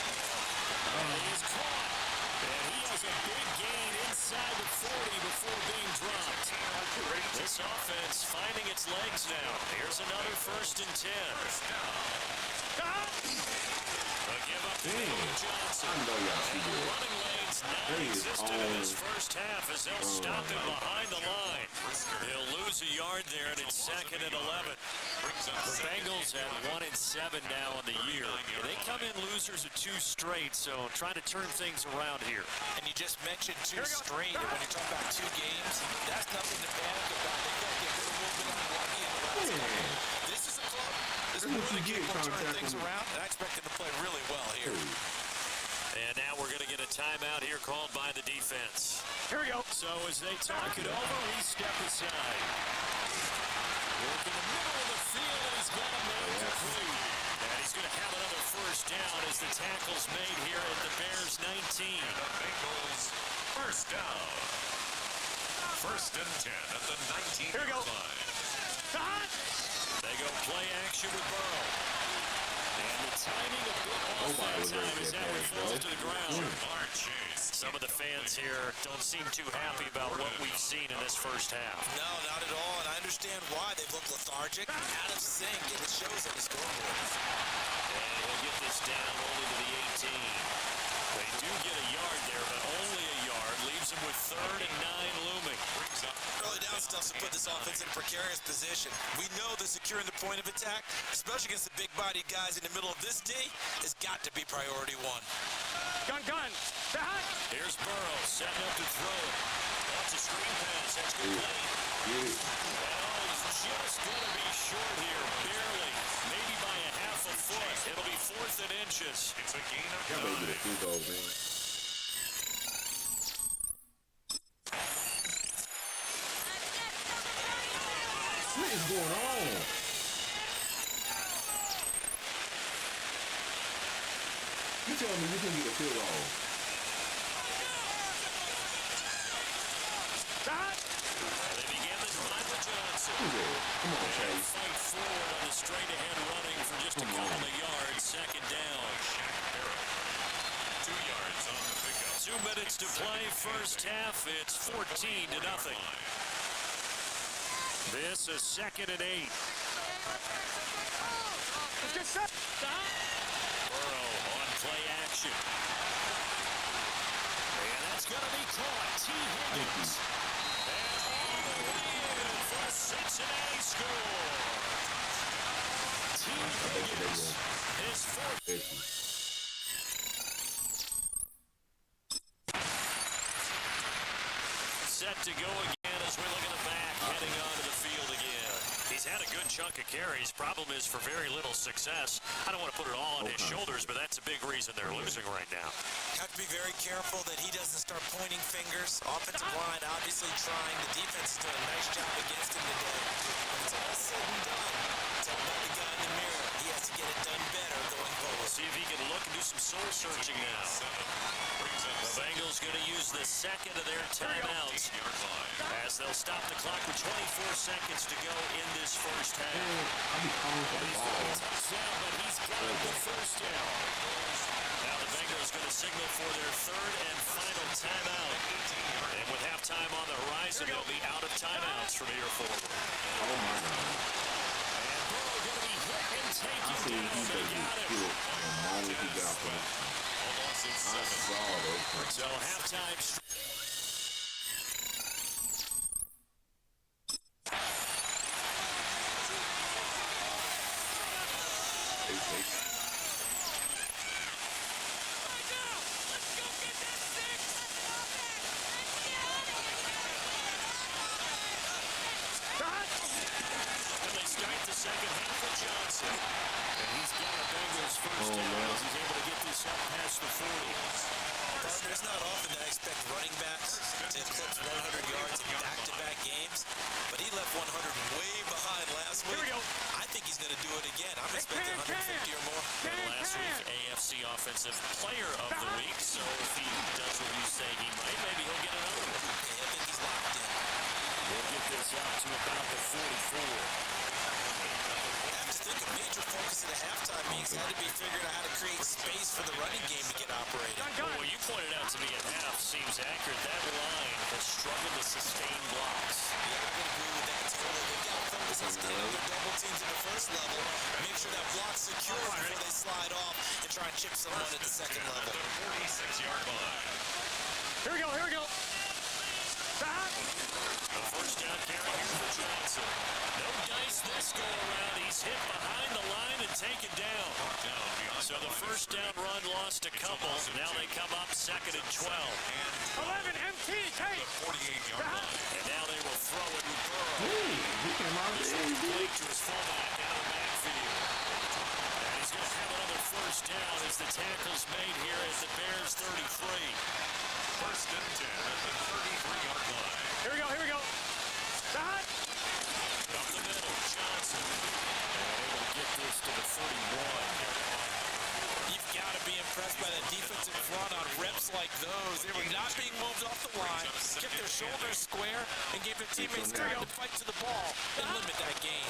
He is caught. And he has a big gain inside the 40 before being dropped. This offense finding its legs now. Here's another 1st and 10. A give up to Johnson. Running lanes non-existent in this first half as they'll stop him behind the line. He'll lose a yard there, and it's 2nd and 11. The Bengals at 1-7 now in the year. They come in losers of 2 straight, so trying to turn things around here. And you just mentioned 2 straight, and when you talk about 2 games, that's nothing to panic about. They got to get a little bit unlucky in the last couple. This is a club. This is really capable of turning things around, and I expect them to play really well here. And now we're going to get a timeout here called by the defense. Here we go. So as they talk it over, we step aside. Work in the middle of the field, and he's got a man complete. And he's going to have another 1st down as the tackle's made here at the Bears 19. The Bengals 1st down. 1st and 10 at the 19-yard line. They go play action with Burrow. And the timing a bit off that time as that one falls to the ground. Some of the fans here don't seem too happy about what we've seen in this first half. No, not at all, and I understand why. They've looked lethargic, out of sync, and it shows on the scoreboard. And he'll get this down only to the 18. They do get a yard there, but only a yard. Leaves them with 3rd and 9 looming. Early down stuff to put this offense in a precarious position. We know that securing the point of attack, especially against the big-bodied guys in the middle of this D, has got to be priority 1. Gun, gun. Here's Burrow setting up to throw it. Wants a screen pass. That's good play. He's just going to be short here, barely. Maybe by a half a foot. It'll be 4th and inches. It's a gain of 9. What is going on? You telling me you can get a field goal? They began the drive with Johnson. Come on, Chase. Fight forward on the straight-ahead running for just a couple of yards. 2nd down. 2 yards on the pickup. 2 minutes to play. First half. It's 14-0. This is 2nd and 8. Let's get set. Burrow on play action. And that's going to be caught. T. Higgins. And all the way in for a Cincinnati score. T. Higgins is 4th. Set to go again as we look at the back, heading onto the field again. He's had a good chunk of carries. Problem is for very little success. I don't want to put it all on his shoulders, but that's a big reason they're losing right now. Have to be very careful that he doesn't start pointing fingers. Offensive line obviously trying. The defense is doing a nice job against him today. When it's all said and done, it's all about the guy in the mirror. He has to get it done better going forward. See if he can look and do some soul searching now. The Bengals going to use the 2nd of their timeouts as they'll stop the clock with 24 seconds to go in this first half. I'll be calling for the ball. Touchdown, but he's got the 1st down. Now the Bengals going to signal for their 3rd and final timeout. And with halftime on the horizon, they'll be out of timeouts from here forward. Oh my God. And Burrow going to be hit and taken I see down. he's They going to got get him. killed the moment he got from it. I saw those. So halftime. Offensive Player of the Week. So if he does what you say he might, maybe he'll get another one. Yeah, I think he's locked in. We'll get this out to about the 44. I just think a major focus at the halftime means had to be figuring out how to create space for the running game to get operated. Well, what you pointed out to me at half seems accurate. That line has struggled to sustain blocks. Yeah, I would agree with that totally. They've got to focus on staying under double teams at the first level, make sure that block's secure before they slide off and try and chip someone at the second level. 46-yard line. Here we go, here we go. Stop. The first down carry here for Johnson. No dice this go around. He's hit behind the line and taken down. So the first down run lost a couple. Now they come up second and 12. 11 MT, take. 48-yard line. And now they will throw it with Burrow. He came out This there. one's played to his fullback into the backfield. And he's going to have another first down as the tackle's made here at the Bears 33. First and 10 at the 33-yard line. Here we go, here we go. Stop. Up the middle, Johnson. And able to get this to the 31. You've got to be impressed by that defensive front on reps like those. They were not being moved off the line, kept their shoulders square, and gave their teammates time to fight to the ball and limit that gain.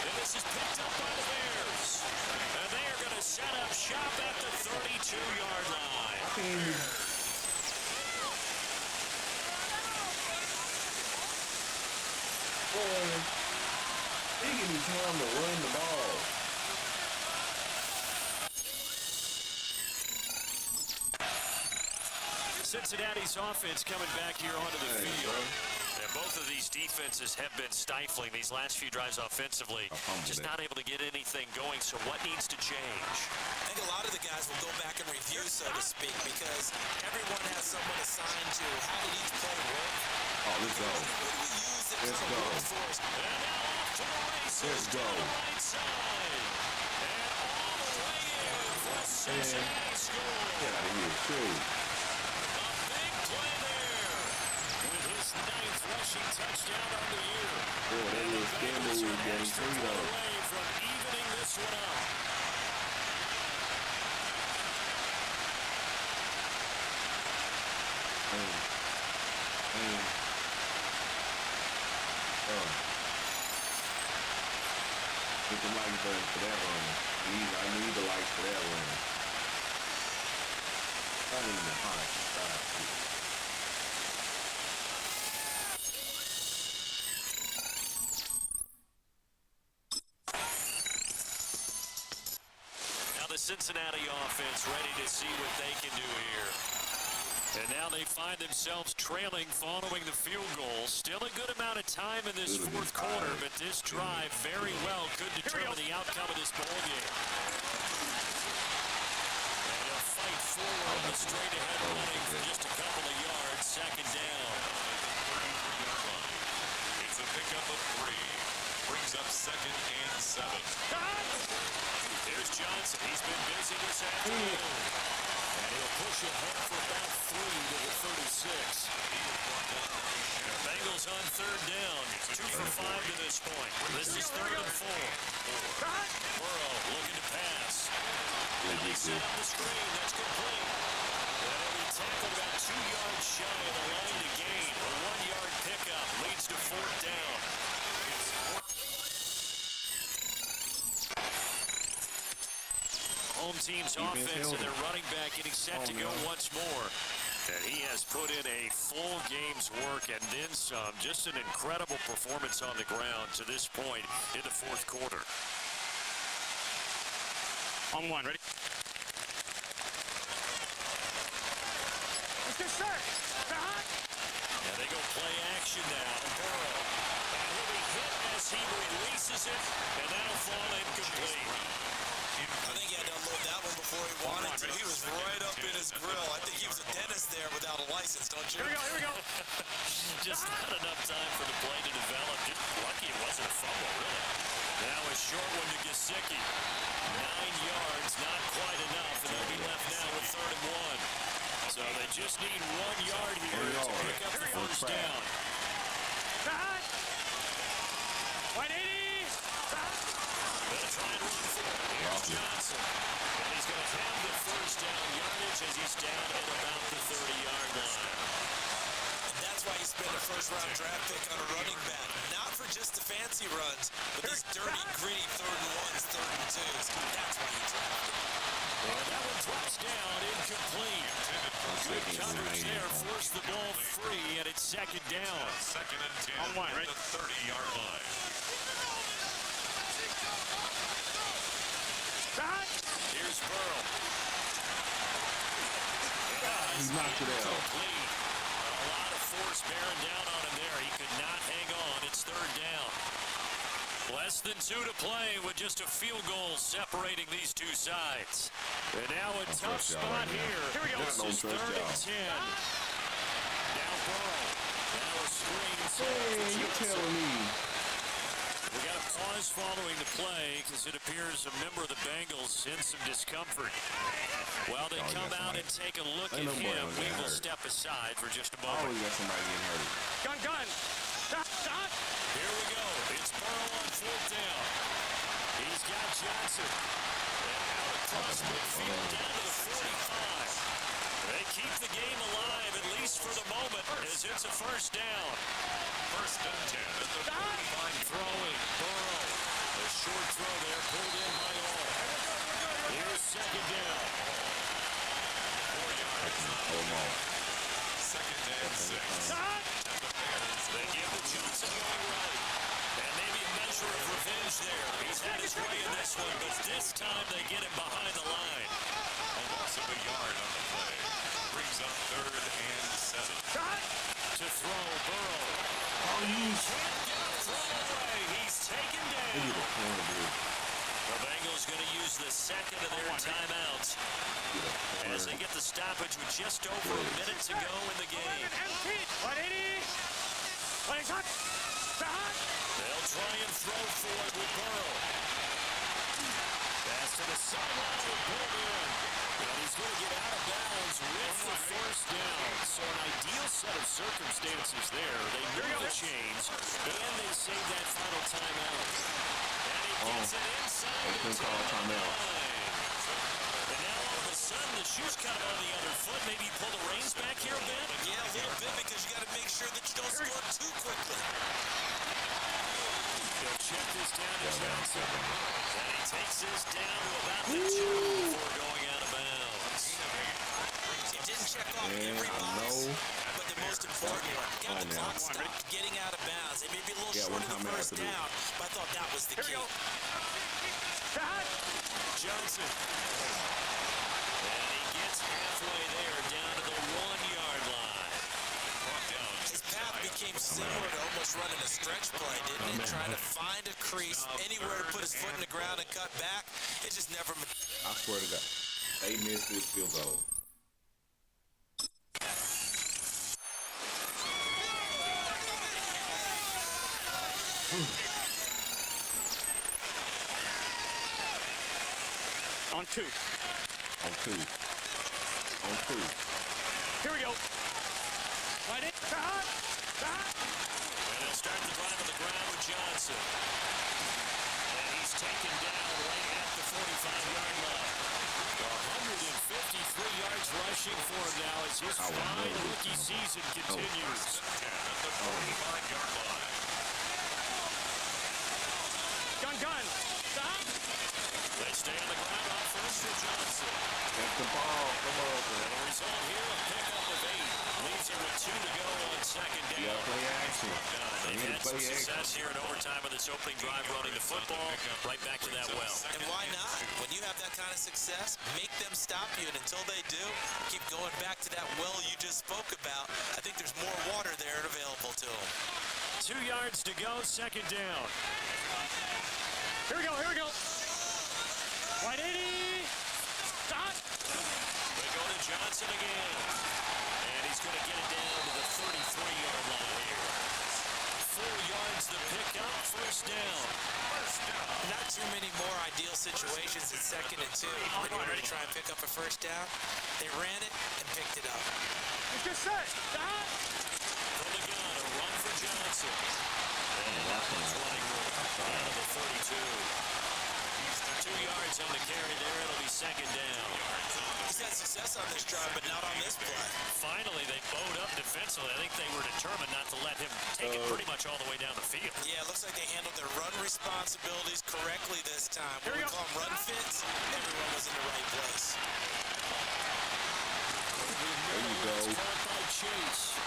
And this is picked up by the Bears. And they are going to set up shop at the 32-yard line. He give me time to run the ball. Cincinnati's offense coming back here onto the field. And both of these defenses have been stifling these last few drives offensively. Just not able to get anything going, so what needs to change? I think a lot of the guys will go back and review, so to speak, because everyone has someone assigned to how did each play work. Oh, let's go. What do we use that Let's kind of go. works for us? And now off to the races Let's to go. the right side. And all the way in for a Cincinnati score. Get out of here, too. A big play there with his 9th rushing touchdown on the year. Boy, that little scandal Bengals was are an getting extra free, point though. away from evening this one up. Hit the like button for that one. I need the likes for that one. I need the hot side. Now the Cincinnati offense ready to see what they can do here. And now they find themselves trailing following the field goal. Still a good amount of time in this fourth quarter, but this drive very well could determine the outcome of this ball game. And he'll fight forward on the straight ahead running for just a couple of yards. Second down. It's a pickup of 3. Brings up second and 7. Here's Johnson. He's been busy this afternoon. And he'll push it home for about 3 to the 36. Bengals on third down. 2 for 5 to this point. This is third and 4. Burrow looking to pass. And he set up the screen. That's complete. And he tackled about 2 yards shy of the line to gain. A 1-yard pickup leads to fourth down. Home team's offense and their running back getting set to go once more. And he has put in a full game's work and then some. Just an incredible performance on the ground to this point in the fourth quarter. On one, ready? Let's get set. And they go play action now. Burrow. And he'll be hit as he releases it. And that'll fall incomplete. I think he had to unload that one before he wanted to. He was right up in his grill. I think he was a dentist there without a license, don't you? Here we go. Just not enough time for the play to develop. Just lucky it wasn't a fumble, really. Now a short one to Gesicki. 9 yards, not quite enough, and they'll be left now with third and 1. So they just need 1 yard here to pick up the first down. 180. first-round draft pick on a running back. Not for just the fancy runs, but these dirty, gritty 3rd and 1s, 3rd and 2s. That's why you draft him. And that one drops down, incomplete. Good coverage there, forced the ball free, and it's 2nd down. 2nd and 10 On one, right? at the 30-yard line. Here's Burrow. He knocked it out. Complete. A lot of force bearing down on him there. He could not hang on. It's 3rd down. Less than 2 to play with just a field goal separating these two sides. And now a tough spot here. Here we go. This is 3rd and 10. Now Burrow. Now a screen. Hey, you're telling me. We got a pause following the play because it appears a member of the Bengals in some discomfort. While they come out and take a look at him, we will step aside for just a moment. Always got somebody getting hurt. Gun. Stop. Here we go. It's Burrow on 4th down. He's got Johnson. And out across midfield down to the 45. They keep the game alive, at least for the moment, as it's a 1st down. 1st and 10 at the 45. Throwing. Burrow. A short throw there, pulled in by all. Here's 2nd down. 4 yards. Hold on. 2nd and 6. They give the Johnson long right. And maybe a measure of revenge there. He's had his way in this one, but this time they get him behind the line. A loss of a yard on the play. Brings up 3rd and 7. To throw, Burrow. Oh, you. Can't get a throw away. He's taken down. The Bengals going to use the 2nd of their timeouts as they get the stoppage with just over a minute to go in the game. 180. They'll try and throw for it with Burrow. Pass to the sideline with pulled in. And he's going to get out of bounds with the 1st down. So an ideal set of circumstances there. They move the chains, and they save that final timeout. And he gets it inside the timeout. And now all of a sudden, the shoe's kind of on the other foot. Maybe pull the reins back here a bit? Yeah, a little bit, because you got to make sure that you don't score too quickly. They'll check this down to Johnson. And he takes this down to about the 2 before going out of bounds. He didn't check off every box, but the most important one, got the clock stopped, getting out of bounds. It may be a little short of the 1st down, but I thought that was the key. Johnson. And he gets halfway there, down to the 1-yard line. His path became similar to almost running a stretch play, didn't it? Trying to find a crease, anywhere to put his foot in the ground and cut back. It just never... I swear to God, they missed this field goal. On 2. On 2. Here we go. Right in. And they'll start the drive on the ground with Johnson. And he's taken down right at the 45-yard line. 153 yards rushing for him now as his fine rookie season continues. 10 at the 45-yard line. Gun. Stop. They stay on the ground on first for Johnson. Get the ball. Come on, And the result here, a pickup of 8. Leaves him with 2 to go on 2nd down. Yeah, play action. They've had some success here in overtime on this opening drive running the football. Right back to that well. And why not? When you have that kind of success, make them stop you. And until they do, keep going back to that well you just spoke about. I think there's more water there available to them. 2 yards to go, 2nd down. Here we go. 180. Stop. They go to Johnson again. And he's going to get it down to the 33-yard line here. 4 yards to pick up, 1st down. Not too many more ideal situations in 2nd and 2 in order to try and pick up a 1st down. They ran it and picked it up. It's just set. Stop. From the gun, a run for Johnson. And that one's running down to the 32. 2 yards on the carry there. It'll be 2nd down. He's had success on on this drive, but not on this play. Finally, they bowed up defensively. I think they were determined not to let him take it pretty much all the way down the field. Yeah, it looks like they handled their run responsibilities correctly this time. What we call them run fits, everyone was in the right place. There you go. Caught by Chase.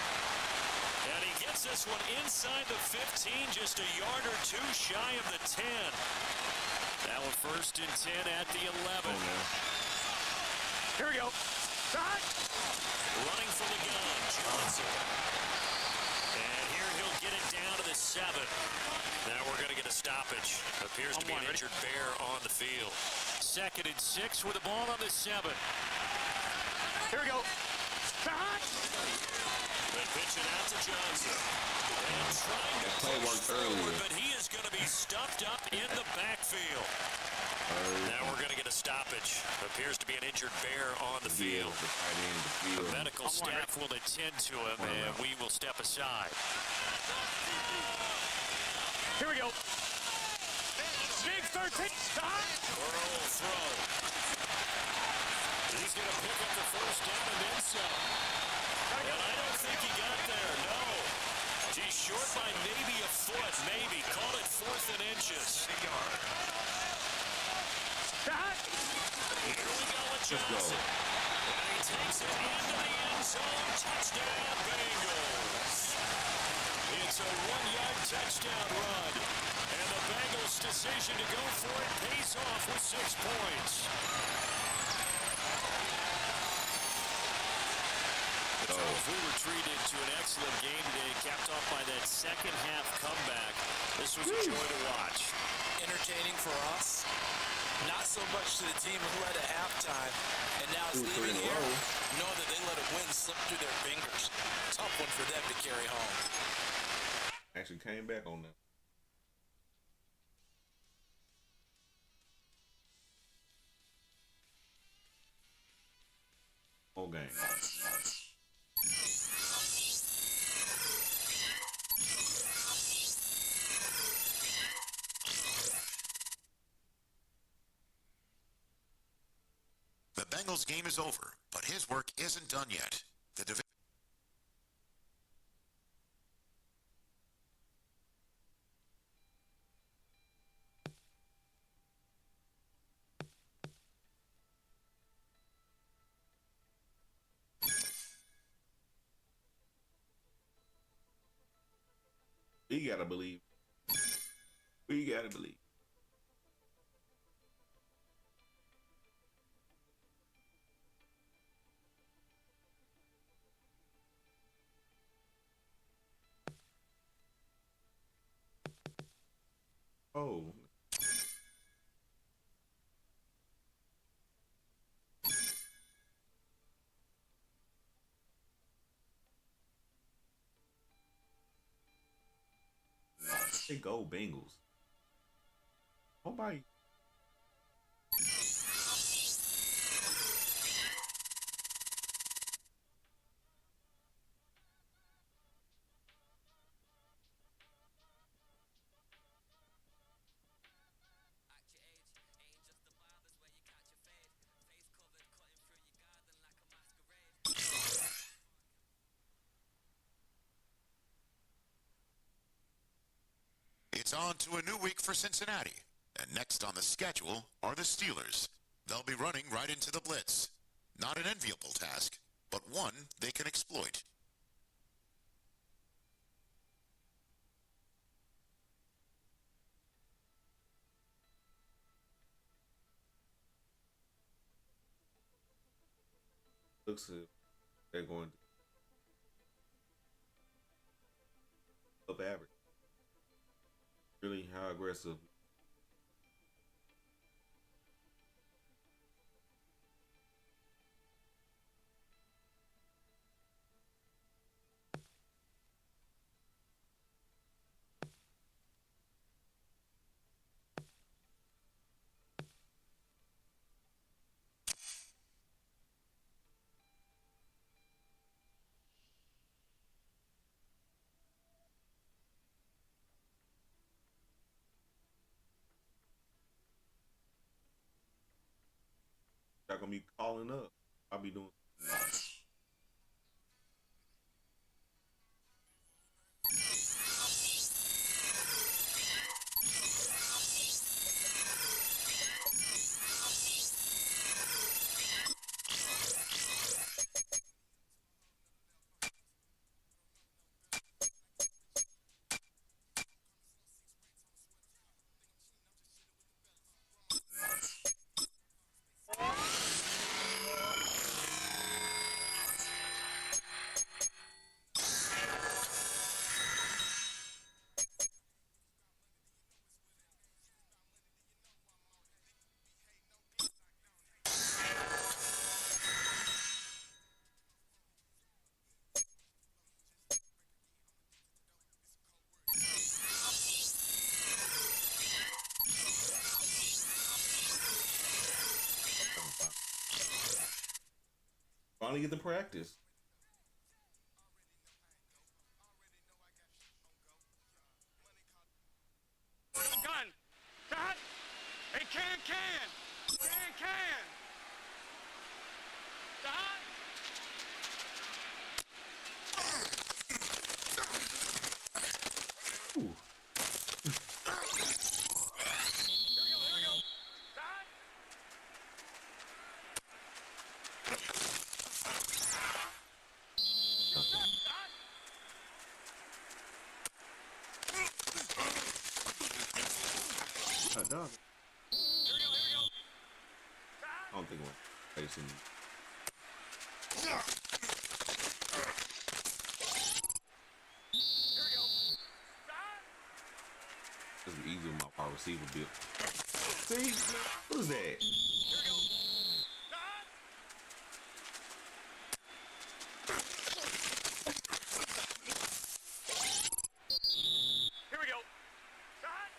And he gets this one inside the 15, just a yard or two shy of the 10. That one 1st and 10 at the 11. Here we go. Shot. Running from the gun, Johnson. And here he'll get it down to the 7. Now we're going to get a stoppage. Appears to be an injured Bear on the field. 2nd and 6 with the ball on the 7. Here we go. Shot. They pitch it out to Johnson. And trying to play push worked forward, earlier. but he is going to be stuffed up in the backfield. Now we're going to get a stoppage. Appears to be an injured Bear on the field. The medical staff will attend to him, and we will step aside. Here we go. Big 13. Shot. Burrow will throw. He's going to pick up the 1st down and then some. And I don't think he got there, no. He's short by maybe a foot, maybe. Call it 4th and inches. Shot. Here we go with Johnson. And he takes it into the end zone. Touchdown, Bengals. It's a 1-yard touchdown run. And the Bengals' decision to go for it pays off with 6 points. We were treated to an excellent game today, capped off by that second half comeback. This was a joy to watch. Entertaining for us, not so much to the team who led at halftime, and now is leaving here, knowing that they let a win slip through their fingers. Tough one for them to carry home. Actually came back on them. Whole game. The Bengals game is over, but his work isn't done yet. The division. We gotta believe. We gotta believe. Oh. They go Bengals. Oh my. It's on to a new week for Cincinnati. And next on the schedule are the Steelers. They'll be running right into the blitz. Not an enviable task, but one they can exploit. Looks like they're going up average. Really, how aggressive. Not gonna be calling up. I'll be doing Finally get to practice. Gun. Cut. Hey, can. Can. Dot. Ooh. Here we go. Dot. Hot dog. Here we go. I don't think we're facing. Here we go. Dot. This is easy with my power receiver bit. See? What is that? Here we go. Dot. Here we go. Dot.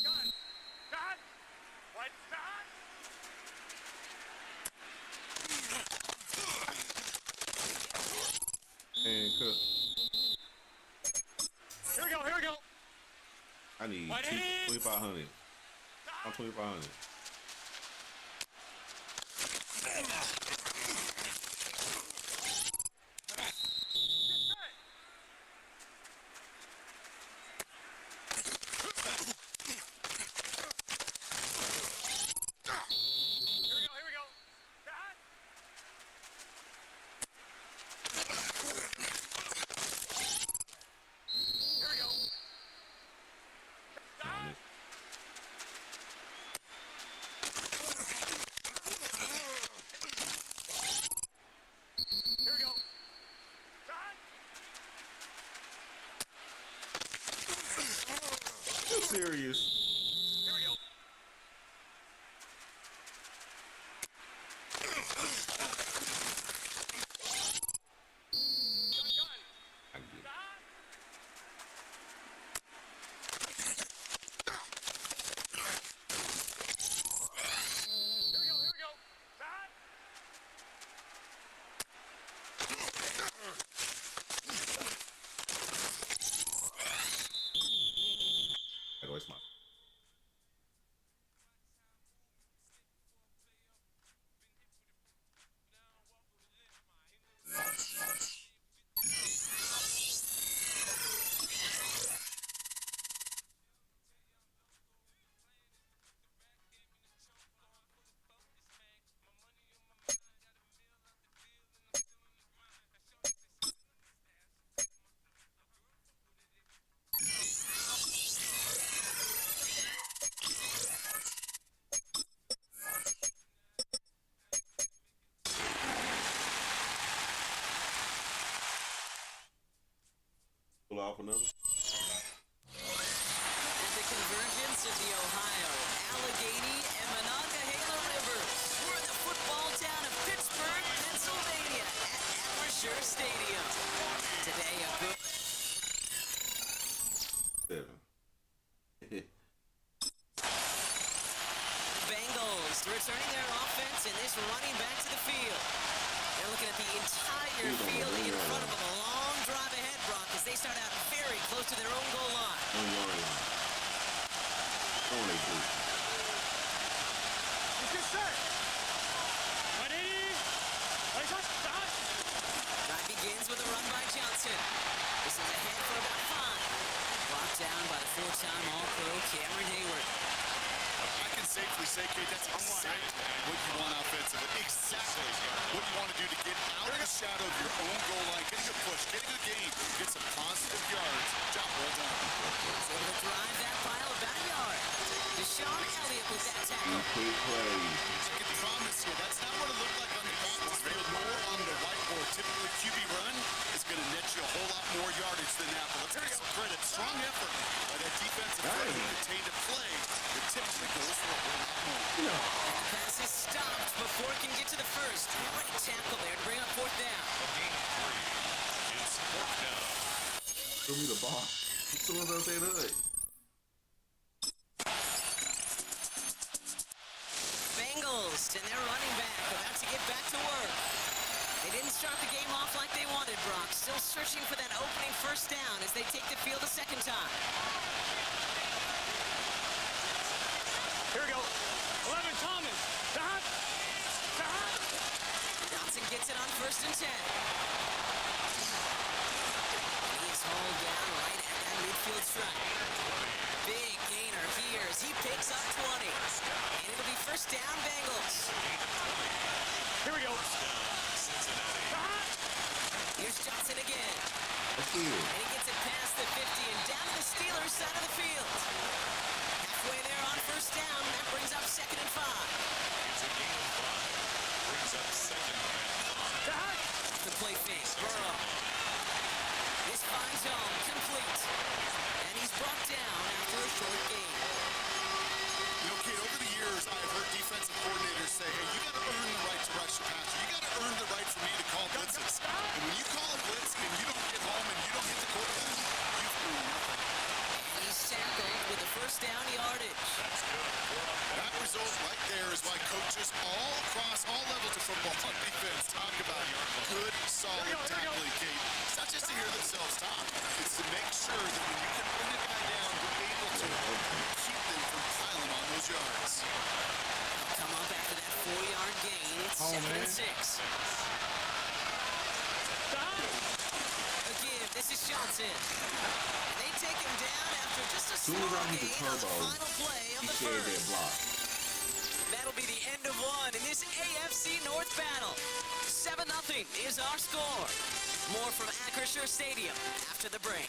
Gun. Dot. What? Dot. And cut. Here we go. I need What it is? 2,500. I'm 2,500. Here we go. Dot. Here we go. Damn it. Here we go. Dot. You serious? Here we go. Gun. I get it. Dot. Here we go. Dot. I go, it's my. Pull off another. At the convergence of the Ohio, Allegheny, and Monongahela rivers, we're in the football town of Pittsburgh, Pennsylvania, at Acrisure Stadium. Today, a good 7. Bengals returning their offense and this running back to the field. They're looking at the entire field in front of them. A long drive ahead, Brock, as they start out very close to their own goal line. Don't worry. Don't they do? run by Johnson. This is ahead for about 5. Brought down by the 4-time All-Pro Cameron Hayward. I can safely say, Kate, that's exactly what you want offensively. Exactly what you want to do to get out of the shadow of your own goal line, getting a push, getting a gain, get some positive yards. Job well done. He's able to drive that pile about a yard. Deshaun Elliott with that tackle. Big plays. I can promise you, that's not what it looked like on the practice field, more on the whiteboard. Typically, QB run is going to net you a whole lot more yardage than that. But let's give some credit. Strong effort by that defensive front who contained a play that typically goes for a whole lot more. And the pass is stopped before it can get to the first. Great tackle there to bring up 4th down. Game 3. It's 4th down. Show me the ball. Someone else say hood. Bengals and their running back about to get back to work. They didn't start the game off like they wanted, Brock. Still searching for that opening 1st down as they take the field a 2nd time. Here we go. 11 Thomas. Stop. Stop. Johnson gets it on 1st and 10. He's hauled down right at that midfield stripe. Big gainer here as he picks up 20. And it'll be 1st down, Bengals. Here we go. Here's Johnson again. That's good. And he gets it past the 50 and down to the Steelers' side of the field. Halfway there on 1st down. That brings up 2nd and 5. It's a gain of 5. Brings up 2nd and 5. The play fake. Burrow. This finds home. Complete. And he's brought down after a short gain. You know, Kate, over the years, I've heard defensive coordinators say, hey, you got to earn the right to rush the passer. You got to earn the right for me to call blitzes. And when you call a blitz and you don't get home and you don't hit the quarterback, you've earned nothing. And he's tackled with the 1st down yardage. That result right there is why coaches all across all levels of football on defense talk about good, solid tackling, Kate. It's not just to hear themselves talk. It's to make sure that when you can bring a guy down, you're able to keep them from piling on those yards. Come up after that 4-yard gain. It's 2nd and 6. Again, this is Johnson. They take him down after just a Soon as small I hit the gain on the turbo, final play of he the shared that 1st. block. That'll be the end of 1 in this AFC North battle. 7-0 is our score. More from Acrisure Stadium after the break.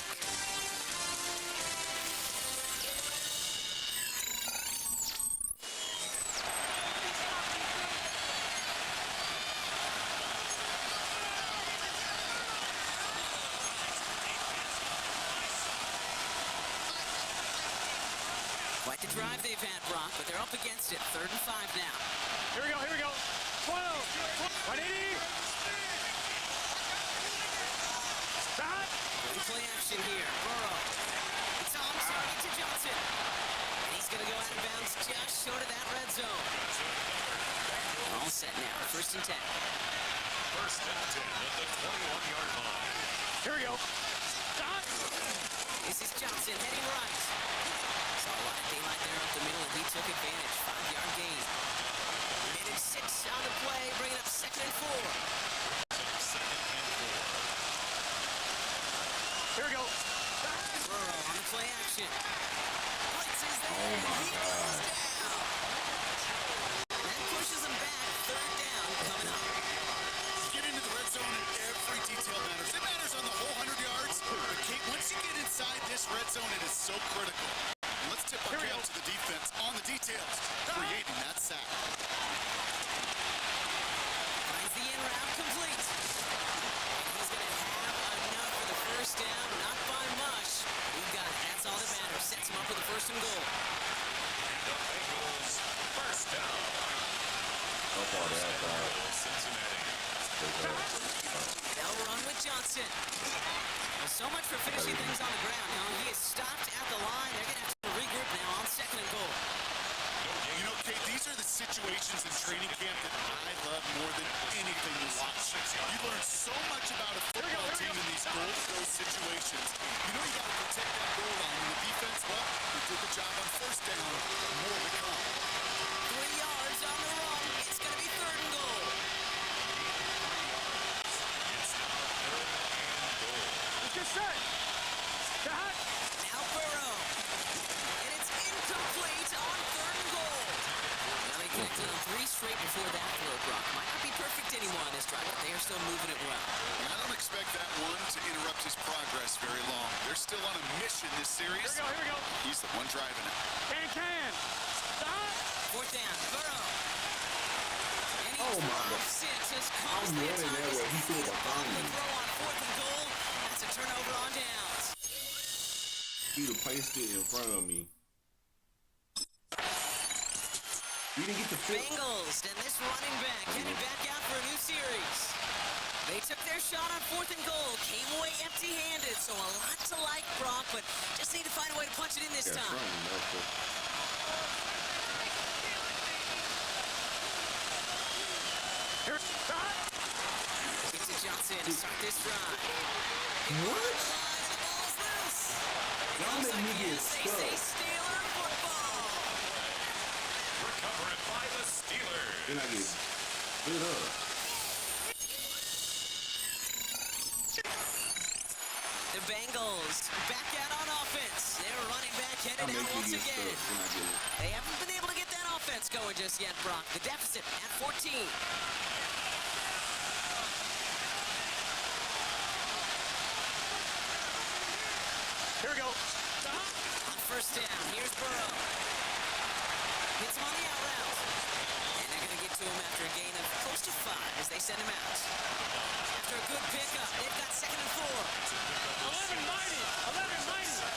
Quite the drive they've had, Brock, but they're up against it. 3rd and 5 now. Here we go. Here we go. 12. 180. Stop. Good play action here. Burrow. It's on target to Johnson. And he's going to go out of bounds just short of that red zone. All set now. 1st and 10. 1st and 10 at the 21-yard line. Here we go. Stop. This is Johnson heading right. Saw a lot of daylight there up the middle, and he took advantage. 5-yard gain. Made it 6 on the play, bringing up 2nd and 4. 2nd and 4. Here we go. Burrow on the play action. Blitz is there. Oh, my He God. goes down. And that pushes him back. 3rd down coming up. Get into the red zone and every detail matters. It matters on the whole 100 yards. But Kate, once you get inside this red zone, it is so critical. And let's tip our cap to the defense on the details, creating that sack. Finds the in route complete. He's going to have enough for the 1st down. Not by much. He got it. That's all that matters. Sets him up with the 1st and goal. The Bengals 1st down. So far, that's Cincinnati. They'll run with Johnson. Well, so much for finishing things on the ground. Now he is stopped at the line. They're going to have to regroup now on 2nd and goal. You know, Kate, these are the situations in training camp that I love more than anything to watch. You learn so much about a football team in these goal-to-go situations. You know you got to protect that goal line. And the defense, well, they did the job on 1st down. More to come. 3 yards on the run. It's going to be 3rd and goal. It's now 3rd and 3 straight before that throw, Brock. Might not be perfect anymore on this drive, but they are still moving it well. And I don't expect that one to interrupt his progress very long. They're still on a mission this series. Here we go. He's the one driving it. Can. Stop. 4th down, Burrow. And Oh, my God. 6 has caused the running time that way. He threw it to behind me. throw on 4th and goal. That's a turnover on downs. He'd have placed it in front of me. We didn't get the fit. Bengals and this running back headed back out for a new series. They took their shot on 4th and goal, came away empty-handed, so a lot to like, Brock, but just need to find a way to punch it in this time. Here. Stop. It's to Johnson to start this drive. What? The ball's loose. Y'all make me get They say stuck. Steeler football. Recovered by the Steelers. Then I get split up. The Bengals back out on offense. Their running back headed Y'all out make me once get again. stuck. Then I get it. They haven't been able to get that offense going just yet, Brock. The deficit at 14. Here we go. On 1st down, here's Burrow. Hits him on the out route. And they're going to get to him after a gain of close to 5 as they send him out. After a good pickup, they've got 2nd and 4. 11 mighty.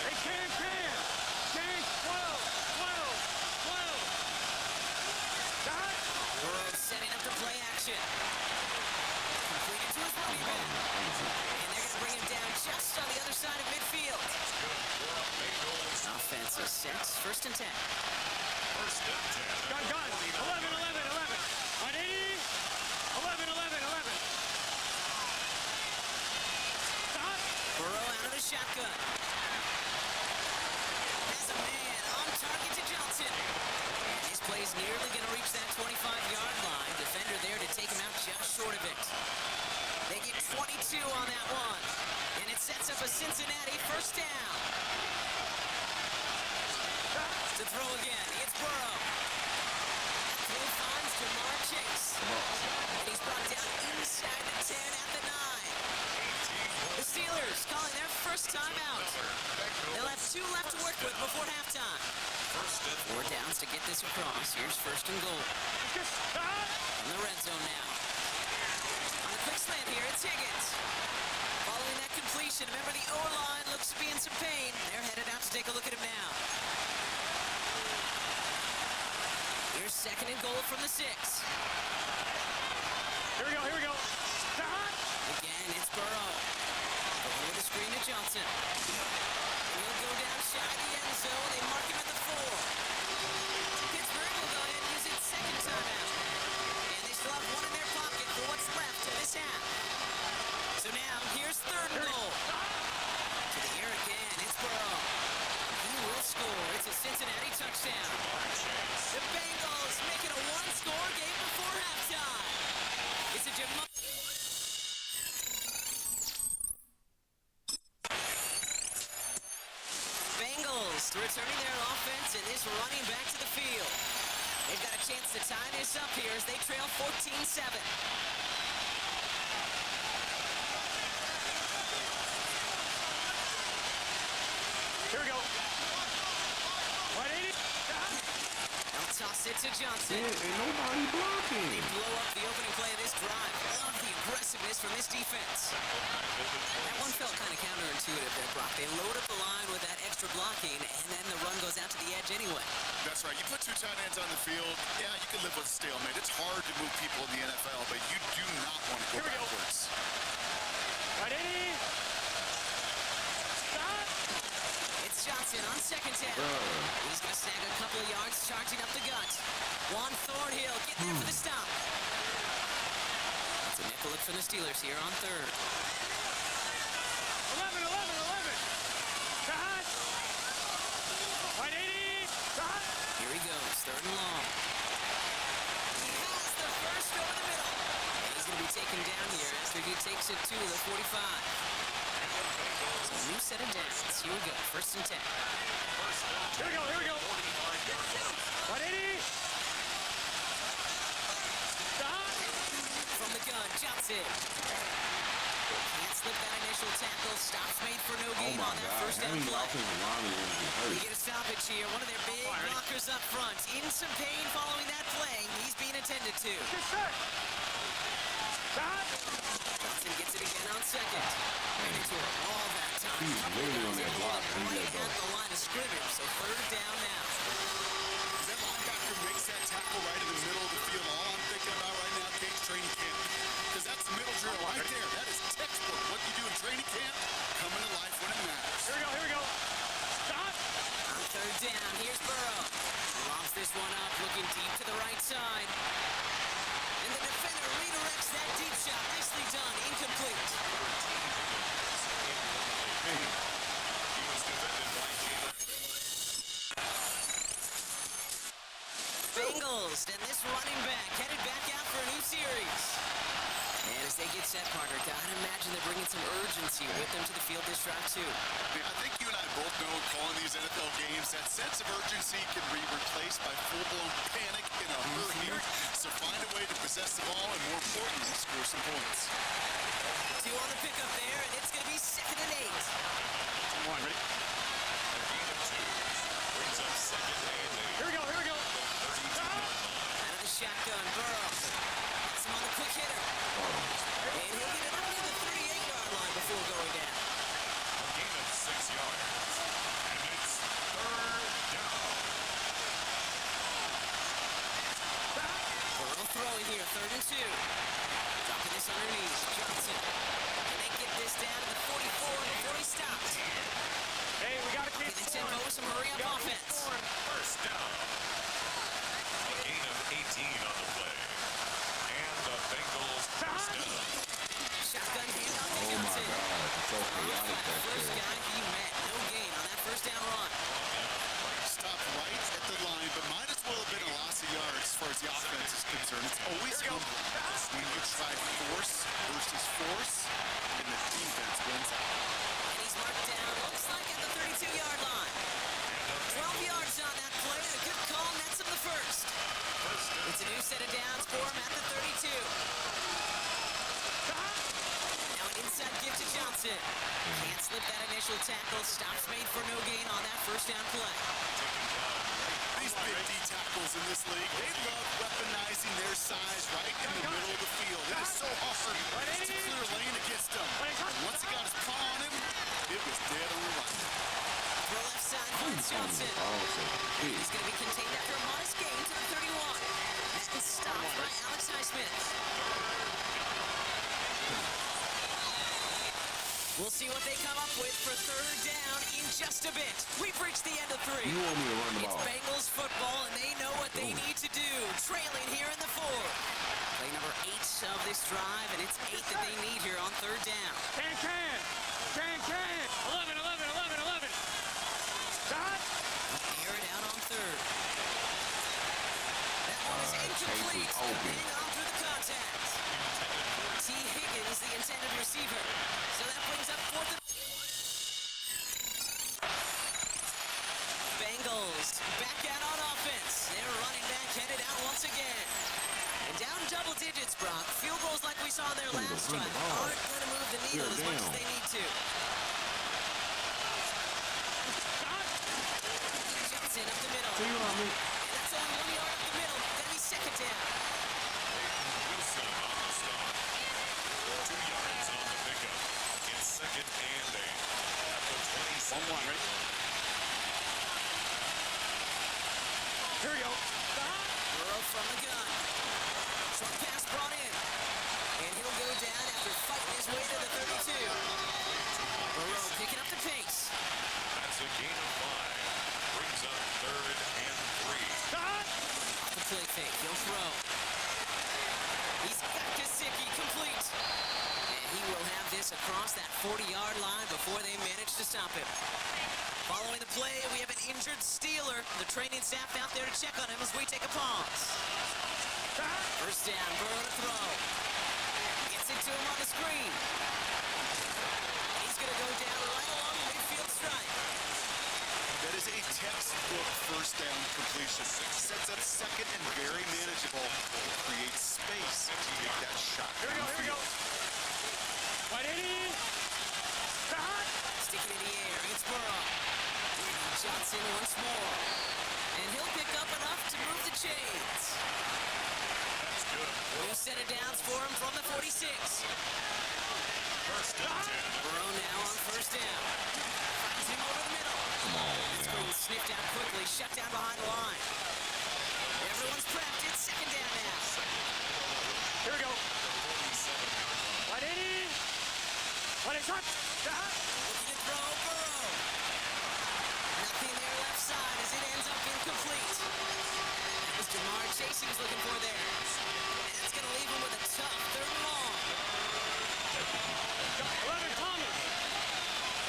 They can. 10, 12. Stop. Burrow setting up the play action. Completed to his running back. And they're going to bring him down just on the other side of midfield. Offensive sets, 1st and 10. Gun. 11. 180. 11. Stop. Burrow out of the shotgun. Has a man on target to Johnson. And his play's nearly going to reach that 25-yard line. Defender there to take him out just short of it. They get 22 on that one. And it sets up a Cincinnati 1st down. To throw again, it's Burrow. That throw finds Jamar Chase. And he's brought down inside the 10 at the 9. The Steelers calling their 1st time out. They'll have 2 left to work with before halftime. 4 downs to get this across. Here's 1st and goal. In the red zone now. On the quick slant here, it's Higgins. Following that completion, remember the O-line looks to be in some pain. They're headed out to take a look at him now. Here's 2nd and goal from the 6. Here we go. Stop. Again, it's Burrow. Going with the screen to Johnson. And he'll go down shy of the end zone. They mark him at the 4. Pittsburgh will go ahead and use its 2nd timeout. And they still have 1 in their pocket for what's left of this half. So now, here's 3rd and goal. To the air again, it's Burrow. He will score. It's a Cincinnati touchdown. The Bengals making a 1-score game before halftime. It's a Jamar. Bengals returning their offense and this running back to the field. They've got a chance to tie this up here as they trail 14-7. Here we go. 180. They'll toss it to Johnson. Yeah, ain't nobody blocking. They blow up the opening play of this drive. Love the aggressiveness from this defense. That one felt kind of counterintuitive there, Brock. They load up the line with that extra blocking, and then the run goes out to the edge anyway. That's right. You put 2 tight ends on the field, yeah, you can live with stalemate. It's hard to move people in the NFL, but you do not want to go backwards. 180. Stop. It's Johnson on 2nd down. He's going to snag a couple of yards, charging up the gut. Juan Thornhill getting there for the stop. It's a nickel look from the Steelers here on 3rd. 11. Stop. 180. Stop. Here he goes, 3rd and long. He has the first over the middle. And he's going to be taken down here after he takes it to the 45. So a new set of downs. Here we go, 1st and 10. Here we go. 180. gun. Johnson. Can't slip that initial tackle. Stops made for no gain on that first down play. They get a stoppage here. One of their big blockers up front. In some pain following that play. He's being attended to. Johnson gets it again on second. Ran into a wall that time. He's really on that block. Right at the line of scrimmage. So third down now. That linebacker makes that tackle right in the middle of the field. All I'm thinking about right now, Kate's training camp. Because that's the middle drill right there. That is textbook. What you do in training camp, coming to life when it matters. Here we go. Stop. On third down, here's Burrow. Lobs this one up, looking deep to the right side. And the defender redirects that deep shot. Nicely done. Incomplete. He was defended by Jalen. Bengals, and this running back headed back out for a new series. And as they get set, partner, gotta imagine they're bringing some urgency with them to the field this drive, too. I think you and I both know calling these NFL games, that sense of urgency can be replaced by full-blown panic in a hurry. So find a way to possess the ball and, more importantly, score some points. 2 on the pickup there, and it's going to be 2nd and 8. One, ready? A gain of 2 brings up 2nd and 8. Here we go. Out of the shotgun, Burrow. Gets him on the quick hitter. And he'll get it up to the 38-yard line before going down. A gain of 6 yards. And it's 3rd down. Burrow throwing here, 3rd and 2. Dropping this underneath, Johnson. And they get this down to the 44 before he stops. Hey, we got to keep With the tempo, some hurry-up offense. 1st down. A gain of 18 on the play. And the Bengals 1st down. Shotgun handoff to Oh my Johnson. God, it's so chaotic back First there. guy he met. No gain on that 1st down run. Stop right at the line, but might as well have been a loss of yards as far as the offense is concerned. It's always humbling when you try force versus force, and the defense wins out. And he's marked down, looks like at the 32-yard line. 12 yards on that play, and a good call nets him the first. It's a new set of downs for him at the 32. Now an inside give to Johnson. Can't slip that initial tackle. Stops made for no gain on that 1st down play. These big D tackles in this league, they love weaponizing their size right in the middle of the field. It is so hard to clear a lane against them. And once he got his paw on him, it was dead on the line. Throw left side for Johnson. He's going to be contained after a modest gain to the 31. That is stopped by Alex Highsmith. We'll see what they come up with for 3rd down in just a bit. We've reached the end of 3. You want me to run the It's ball? Bengals football, and they know what they need to do. Trailing here in the 4th. Play number 8 of this drive, and it's 8 that they need here on 3rd down. Can. 11. Stop. Air it out on 3rd. That one is incomplete. Hang on through the contact. T. Higgins, the intended receiver. So that brings up 4th and... Bengals back out on offense. Their running back headed out once again. And down double digits, Brock. Field goals like we saw in their last drive aren't going to move the needle as much as they need to. Johnson up the middle. And that's only 1 yard up the middle. That'll be 2nd down. Wilson on the stop. 2 yards on the pickup. It's 2nd and 8. At the 27. 1-1, ready? Here we go. Burrow from the gun. Short pass brought in. And he'll go down after fighting his way to the 32. Burrow picking up the pace. That's a gain of 5. Brings up 3rd and 3. Off the play fake, he'll throw. He's got Gesicki complete. And he will have this across that 40-yard line before they manage to stop him. Following the play, we have an injured Steeler. The training staff out there to check on him as we take a pause. 1st down, Burrow to throw. Gets it to him on the screen. He's going to go down right along the midfield stripe. That is a textbook 1st first down completion. Sets up second and very manageable. Creates space to make that shot. Here we go. 180. Stick it in the air. It's Burrow. Johnson once more. And he'll pick up enough to move the chains. That's good. New set of downs for him from the 46. First and 10. Burrow now on first down. Finds him over the middle. Come on, It's man. going sniffed out quickly. Shut down behind the line. Everyone's prepped. It's second down now. Here we go. 180. 180. Shot. Looking to throw Burrow. Nothing there left side as it ends up incomplete. That was Jamar Chase he was looking for there. And that's going to leave him with a tough third and long. 11 Thomas.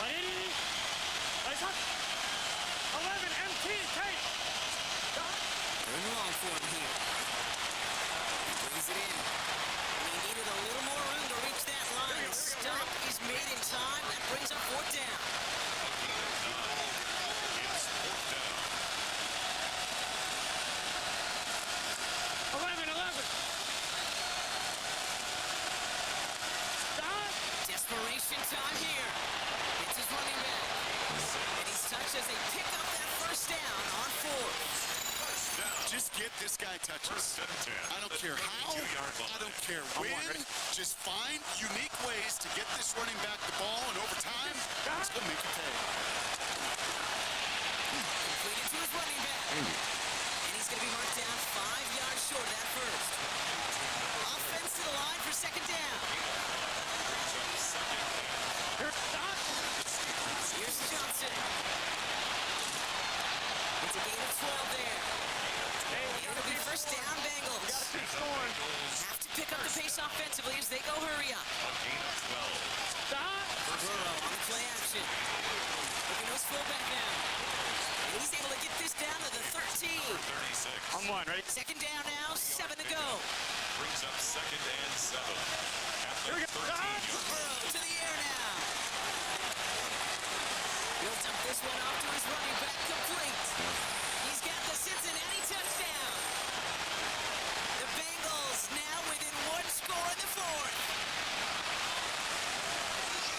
180. Shot. 11 MT. Tate. Third and long for him here. Brings it in. And he needed a little more room to reach that line. The stop is made in time. That brings up fourth down. It's fourth down. 11. Stop. Desperation time here. It's his running back. And he's touched as they pick up that first down on fourth. Just get this guy touches. First and 10. I don't care how, 22-yard line. I don't care when. Just find unique ways to get this running back the ball, and over time, it's going to make you pay. Completed to his running back. And he's going to be marked down 5 yards short of that first. Offense to the line for second down. Here's Johnson. It's a gain of 12 there. It'll be first down, Bengals. Have to pick up the pace offensively as they go hurry up. A gain of 12. Burrow on the play action. Looking to his fullback now. And he's able to get this down to the 13. 36. On one, ready? Second down now, 7 to go. Brings up second and 7. At Here we the go. 13-yard line. Burrow to the air now. He'll dump this one off to his running back complete. He's got the Cincinnati touchdown. The Bengals now within one score in the fourth.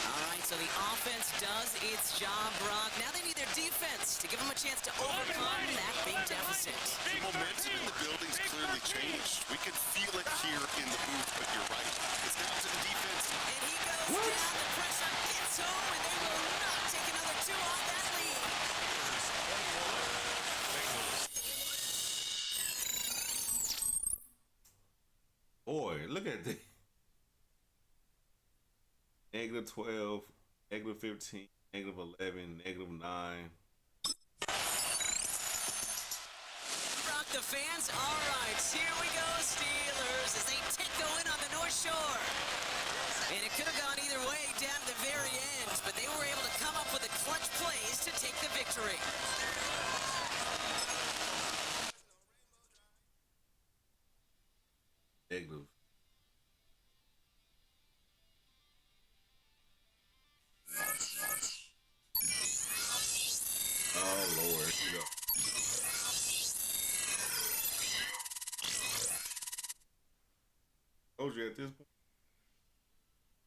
All right, so the offense does its job, Brock. Now they need their defense to give them a chance to overcome that big deficit. The momentum in the building's clearly changed. We can feel it here in the booth, but you're right. It's down to the defense. And he goes down, the pressure gets home, and they will not take another two off that lead. Boy, look at this. -12, -15, -11, -9. Brock, the fans, all right, here we go, Steelers, as they take the win on the North Shore. And it could have gone either way down to the very end, but they were able to come up with the clutch plays to take the victory. Negative. Oh Lord, you know. Told you at this point.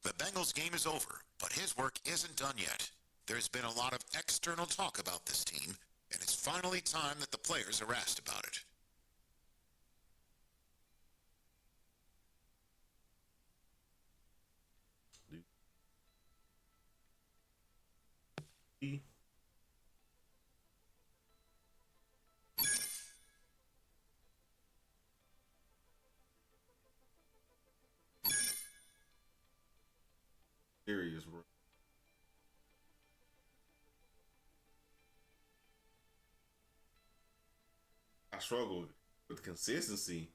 The Bengals game is over, but his work isn't done yet. There's been a lot of external talk about this team, and it's finally time that the players are asked about it. Serious, bro. I struggle with consistency.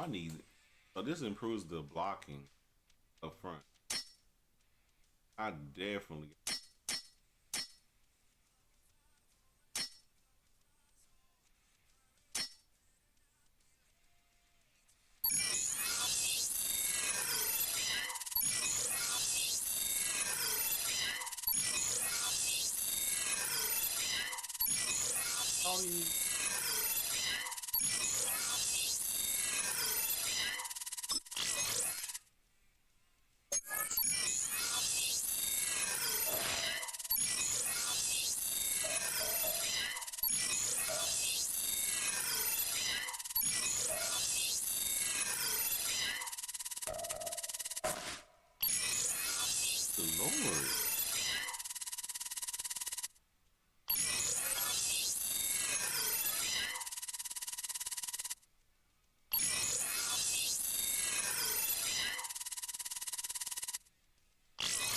I need it. So this improves the blocking up front. I definitely. Oh, yeah. Good Lord.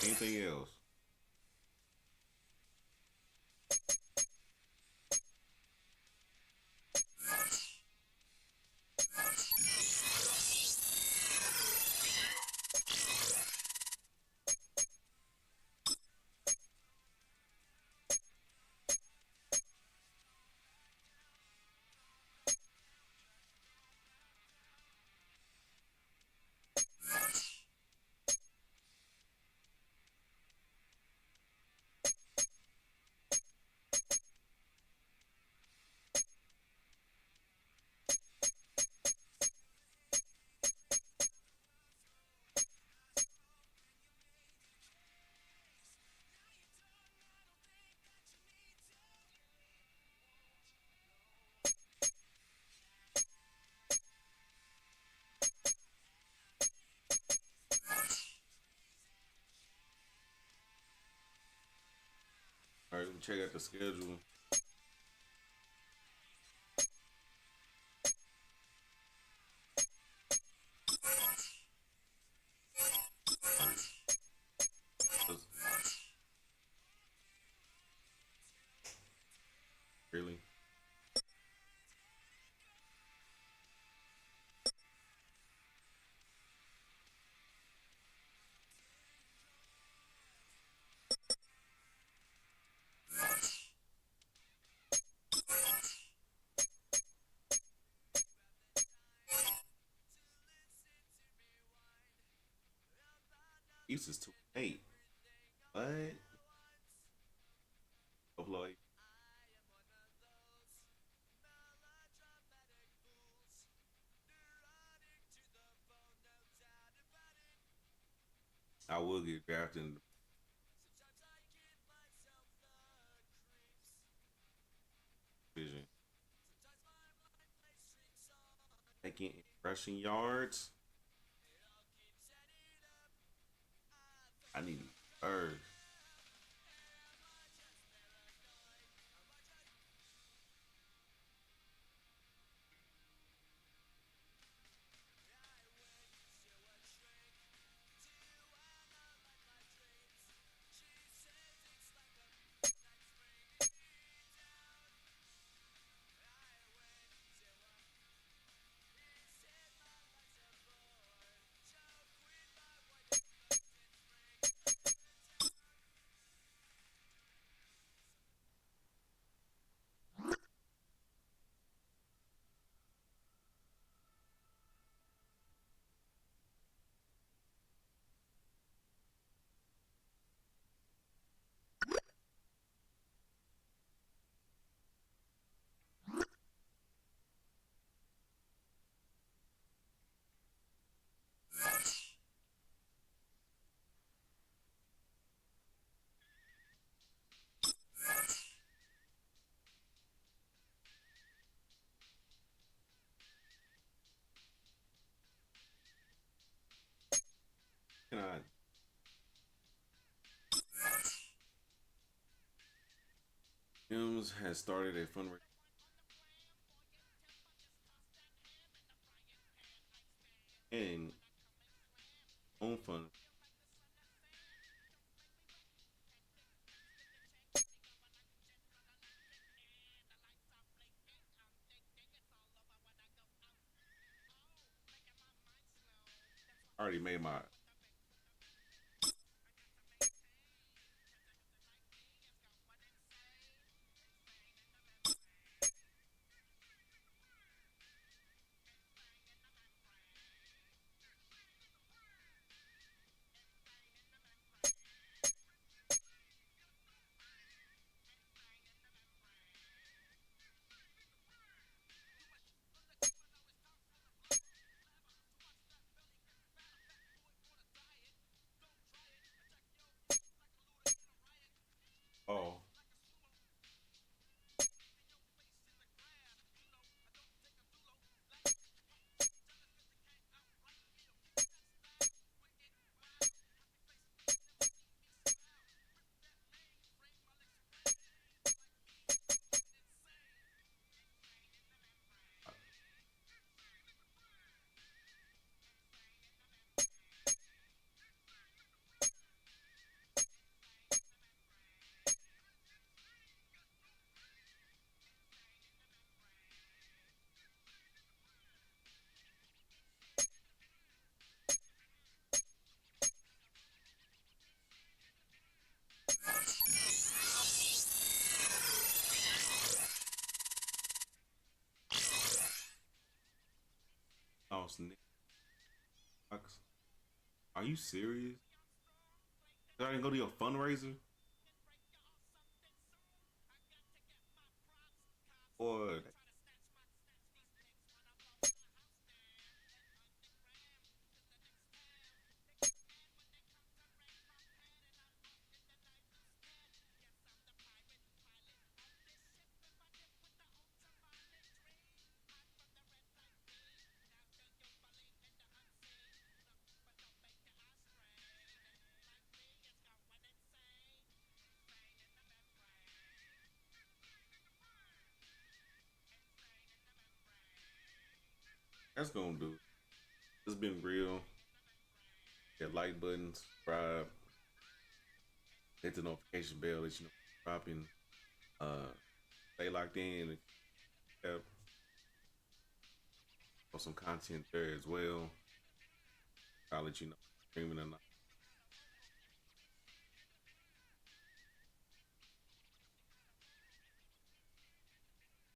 Anything else? All right, check out the schedule. Really? East is 2-8. What? Buffalo 8. I will get drafted in the division. Taking rushing yards. I need third. Can I? Sims has started a fundraiser and own fund. already made my. Oh. Oh, snap. Are you serious? Did I didn't go to your fundraiser? Or that's gonna do it. It's been real. Hit like button, subscribe, hit the notification bell that you know dropping. Uh, stay locked in and have some content there as well. I'll let you know streaming or not.